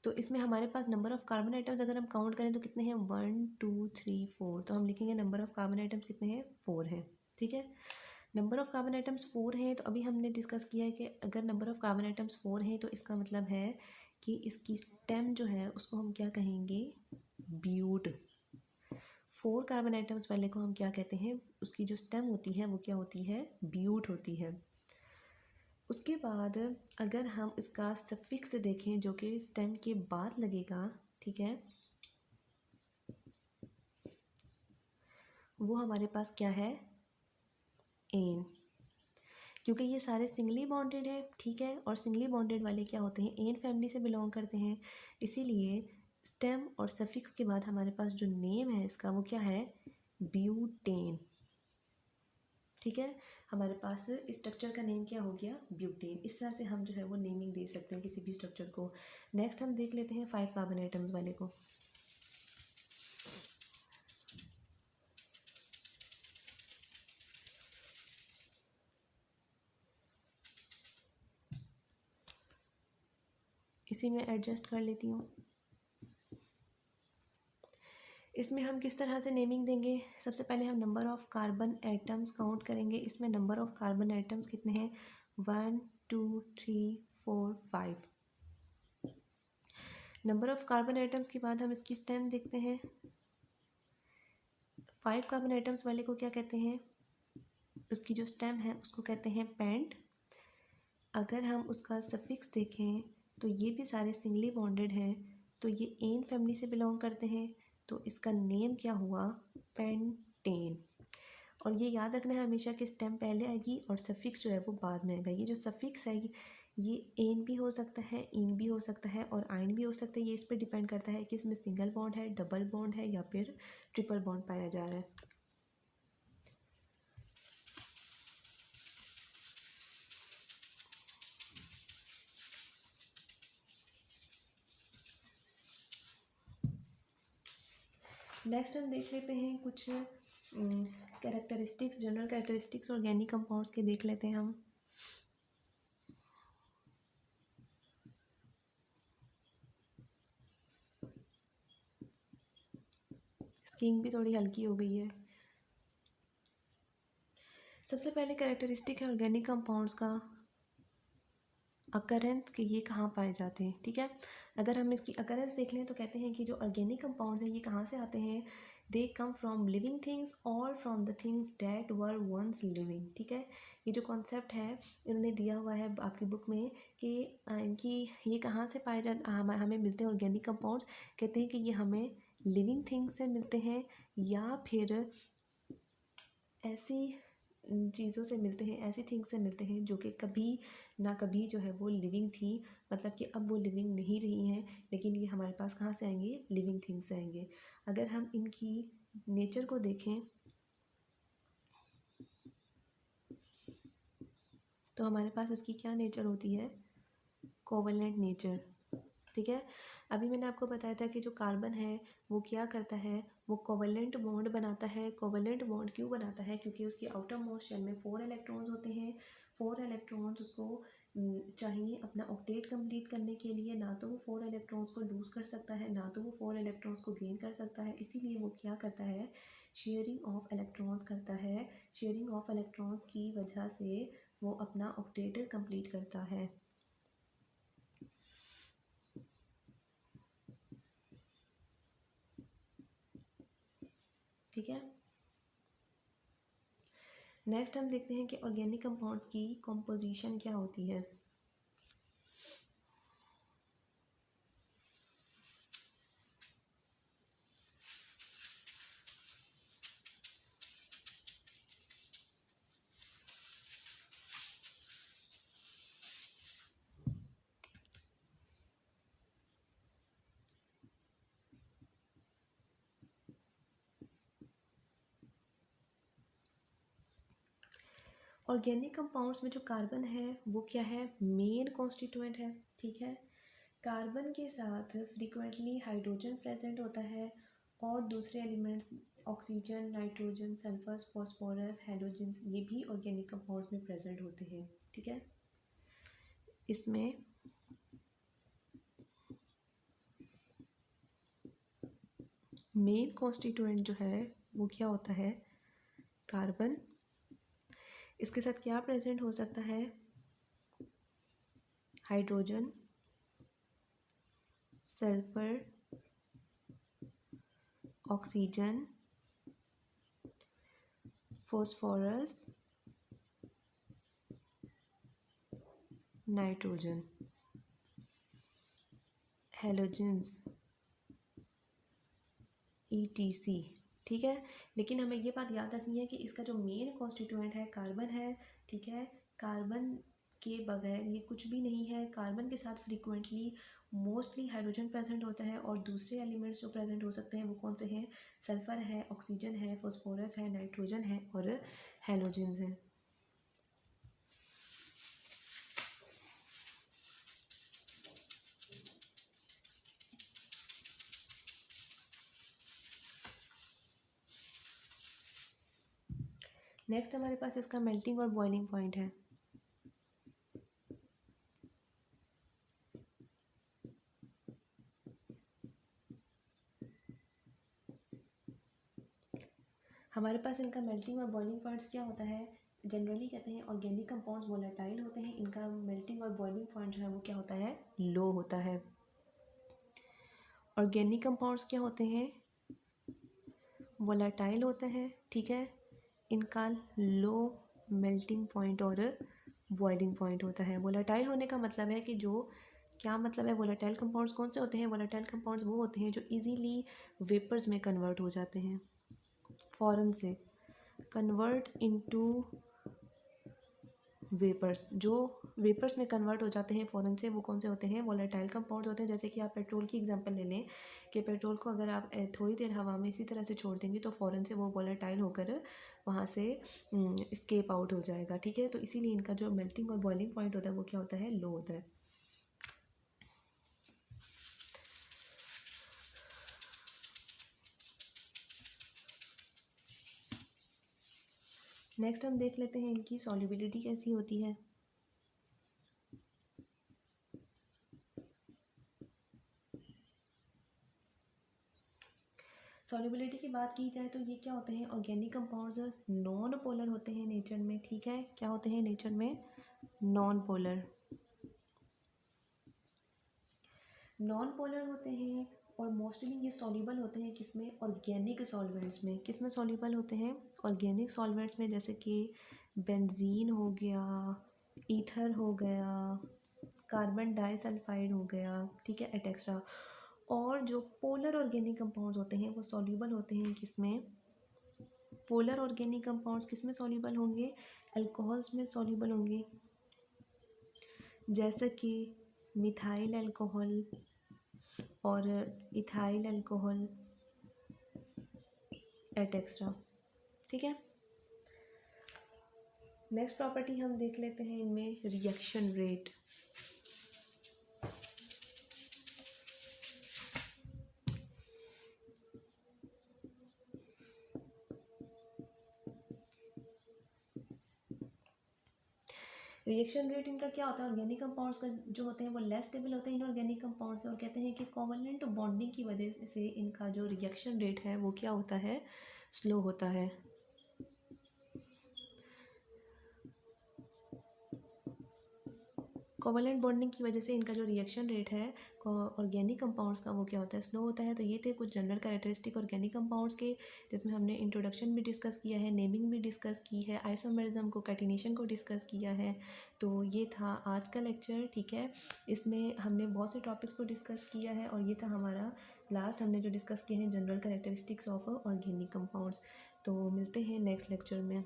तो इसमें हमारे पास नंबर ऑफ कार्बन आइटम्स अगर हम काउंट करें तो कितने हैं, 1 2 3 4। तो हम लिखेंगे नंबर ऑफ कार्बन आइटम्स कितने हैं, 4 हैं, ठीक है। नंबर ऑफ कार्बन आइटम्स 4 हैं, तो अभी हमने डिस्कस किया है कि अगर नंबर ऑफ कार्बन आइटम्स 4 हैं तो इसका मतलब है कि इसकी स्टेम जो है उसको हम क्या कहेंगे, ब्यूट। 4 कार्बन आइटम्स वाले को हम क्या कहते हैं, उसकी जो स्टेम होती है वो क्या होती है, ब्यूट होती है। उसके बाद अगर हम इसका सफिक्स देखें जो कि स्टेम के बाद लगेगा, ठीक है, वो हमारे पास क्या है, एन। क्योंकि ये सारे सिंगली बॉन्डेड है, ठीक है, और सिंगली बॉन्डेड वाले क्या होते हैं, एन फैमिली से बिलोंग करते हैं। इसीलिए स्टेम और सफिक्स के बाद हमारे पास जो नेम है इसका वो क्या है, ब्यूटेन, ठीक है। हमारे पास स्ट्रक्चर का नेम क्या हो गया, ब्यूटेन। इस तरह से हम जो है वो नेमिंग दे सकते हैं किसी भी स्ट्रक्चर को। नेक्स्ट हम देख लेते हैं 5 कार्बन आइटम्स वाले को। इसी में एडजस्ट कर लेती हूँ। इसमें हम किस तरह से नेमिंग देंगे, सबसे पहले हम number of carbon atoms count करेंगे। इसमें नंबर ऑफ़ कार्बन एटम्स कितने हैं, 1 2 3 4 5। नंबर ऑफ़ कार्बन एटम्स के बाद हम इसकी स्टेम देखते हैं। 5 कार्बन एटम्स वाले को क्या कहते हैं, उसकी जो स्टेम है उसको कहते हैं पेंट। अगर हम उसका सफिक्स देखें तो ये भी सारे सिंगली बॉन्डेड हैं, तो ये एन फैमिली से बिलोंग करते हैं, तो इसका नेम क्या हुआ, पेंटेन। और ये याद रखना है हमेशा कि स्टेम पहले आएगी और सफिक्स जो है वो बाद में आएगा। ये जो सफिक्स है ये एन भी हो सकता है, इन भी हो सकता है और आइन भी हो सकता है। ये इस पर डिपेंड करता है कि इसमें सिंगल बॉन्ड है, डबल बॉन्ड है या फिर ट्रिपल बॉन्ड पाया जा रहा है। नेक्स्ट हम देख लेते हैं कुछ characteristics, general characteristics organic compounds के देख लेते हैं हम। स्किन भी थोड़ी हल्की हो गई है। सबसे पहले कैरेक्टरिस्टिक है ऑर्गेनिक कंपाउंड्स का अकरेंस, कि ये कहाँ पाए जाते हैं। ठीक है, अगर हम इसकी अकरेंस देख लें तो कहते हैं कि जो ऑर्गेनिक कंपाउंड्स हैं ये कहाँ से आते हैं, they come from living things और from the things that were once living. ठीक है, ये जो कॉन्सेप्ट है इन्होंने दिया हुआ है आपकी बुक में कि इनकी ये कहाँ से पाए जाते, हमें मिलते हैं ऑर्गेनिक कंपाउंड्स। कहते हैं कि ये हमें लिविंग थिंग्स से मिलते हैं या फिर ऐसी चीज़ों से मिलते हैं, ऐसी थिंग्स से मिलते हैं जो कि कभी ना कभी जो है वो लिविंग थी, मतलब कि अब वो लिविंग नहीं रही हैं, लेकिन ये हमारे पास कहाँ से आएंगे, लिविंग थिंग्स से आएंगे। अगर हम इनकी नेचर को देखें तो हमारे पास इसकी क्या नेचर होती है, कोवेलेंट नेचर। ठीक है, अभी मैंने आपको बताया था कि जो कार्बन है वो क्या करता है, वो कोवेलेंट बॉन्ड बनाता है। कोवेलेंट बॉन्ड क्यों बनाता है, क्योंकि उसकी आउटर मोस्ट शेल में 4 इलेक्ट्रॉन्स होते हैं। 4 इलेक्ट्रॉन्स उसको चाहिए अपना ऑक्टेट कंप्लीट करने के लिए। ना तो वो 4 इलेक्ट्रॉन्स को लूज़ कर सकता है, ना तो वो 4 इलेक्ट्रॉन्स को गेन कर सकता है। इसीलिए वो क्या करता है, शेयरिंग ऑफ इलेक्ट्रॉन्स करता है। शेयरिंग ऑफ इलेक्ट्रॉन्स की वजह से वो अपना ऑक्टेट कंप्लीट करता है। ठीक है, नेक्स्ट हम देखते हैं कि ऑर्गेनिक कंपाउंड्स की कॉम्पोजिशन क्या होती है। ऑर्गेनिक कंपाउंड्स में जो कार्बन है वो क्या है, मेन कॉन्स्टिट्यूएंट है। ठीक है, कार्बन के साथ फ्रीक्वेंटली हाइड्रोजन प्रेजेंट होता है और दूसरे elements oxygen, nitrogen, sulphur, phosphorus, halogens, ये भी ऑर्गेनिक कंपाउंड्स में प्रेजेंट होते हैं। ठीक है, इसमें मेन कॉन्स्टिट्यूएंट जो है वो क्या होता है, कार्बन। इसके साथ क्या प्रेजेंट हो सकता है, hydrogen, sulphur, oxygen, phosphorus, nitrogen, halogens, ETC। ठीक है, लेकिन हमें ये बात याद रखनी है कि इसका जो मेन कॉन्स्टिट्यूएंट है कार्बन है। ठीक है, कार्बन के बगैर ये कुछ भी नहीं है। कार्बन के साथ फ्रीक्वेंटली मोस्टली हाइड्रोजन प्रेजेंट होता है और दूसरे एलिमेंट्स जो प्रेजेंट हो सकते हैं वो कौन से हैं, सल्फर है, ऑक्सीजन है, फॉस्फोरस है, नाइट्रोजन है और हैलोजेंस हैं। नेक्स्ट हमारे पास इसका मेल्टिंग और बॉइलिंग पॉइंट है। हमारे पास इनका मेल्टिंग और बॉइलिंग पॉइंट्स क्या होता है, जनरली कहते हैं ऑर्गेनिक कंपाउंड्स वोलेटाइल होते हैं, इनका मेल्टिंग और बॉइलिंग पॉइंट जो है वो क्या होता है, लो होता है। ऑर्गेनिक कंपाउंड्स क्या होते हैं, वोलेटाइल होते हैं। ठीक है, इनका लो मेल्टिंग पॉइंट और बॉइलिंग पॉइंट होता है। वोलेटाइल होने का मतलब है कि जो क्या मतलब है, वोलेटाइल कंपाउंड्स कौन से होते हैं, वोलेटाइल कंपाउंड्स वो होते हैं जो इजीली वेपर्स में कन्वर्ट हो जाते हैं, फ़ौरन से कन्वर्ट इनटू वेपर्स। जो वेपर्स में कन्वर्ट हो जाते हैं फ़ौरन से, वो कौन से होते हैं, वोलेटाइल कंपाउंड्स होते हैं। जैसे कि आप पेट्रोल की एग्जांपल ले लें कि पेट्रोल को अगर आप थोड़ी देर हवा में इसी तरह से छोड़ देंगे तो फ़ौरन से वो वोलेटाइल होकर वहाँ से स्केप आउट हो जाएगा। ठीक है, तो इसीलिए इनका जो मेल्टिंग और बॉइलिंग पॉइंट होता है वो क्या होता है, लो होता है। नेक्स्ट हम देख लेते हैं इनकी सॉल्युबिलिटी कैसी होती है। सॉल्युबिलिटी की बात की जाए तो ये क्या होते हैं, ऑर्गेनिक कंपाउंड्स नॉन पोलर होते हैं नेचर में, ठीक है, क्या होते हैं नेचर में, नॉन पोलर, नॉन पोलर होते हैं। और मोस्टली ये सॉल्युबल होते हैं किसमें, ऑर्गेनिक सॉल्वेंट्स में। किसमें सॉल्युबल होते हैं, ऑर्गेनिक सॉल्वेंट्स में, जैसे कि बेंजीन हो गया, ईथर हो गया, कार्बन डाइसल्फाइड हो गया, ठीक है, एटेक्स्ट्रा। और जो पोलर ऑर्गेनिक कंपाउंड्स होते हैं वो सॉल्युबल होते हैं किसमें, पोलर ऑर्गेनिक कंपाउंड्स किसमें सॉल्युबल होंगे, अल्कोहल्स में सॉल्युबल होंगे, जैसे कि मिथाइल अल्कोहल और इथाइल अल्कोहल एटेक्स्ट्रा, ठीक है। नेक्स्ट प्रॉपर्टी हम देख लेते हैं इनमें, रिएक्शन रेट। रिएक्शन रेट इनका क्या होता है, ऑर्गेनिक कंपाउंड्स का जो होते हैं वो लेस स्टेबल होते हैं इनऑर्गेनिक कंपाउंड्स से, और कहते हैं कि कोवलेंट बॉन्डिंग की वजह से इनका जो रिएक्शन रेट है वो क्या होता है, स्लो होता है। कोवलेंट बॉन्डिंग की वजह से इनका जो रिएक्शन रेट है ऑर्गेनिक कंपाउंड्स का वो क्या होता है, स्लो होता है। तो ये थे कुछ जनरल कैरेक्टरिस्टिक ऑर्गेनिक कंपाउंड्स के, जिसमें हमने इंट्रोडक्शन भी डिस्कस किया है, नेमिंग भी डिस्कस की है, आइसोमेरिज्म को, कैटिनेशन को डिस्कस किया है। तो ये था आज का लेक्चर, ठीक है। इसमें हमने बहुत से टॉपिक्स को डिस्कस किया है और ये था हमारा लास्ट हमने जो डिस्कस किए हैं general characteristics of organic compounds. तो मिलते हैं नेक्स्ट लेक्चर में।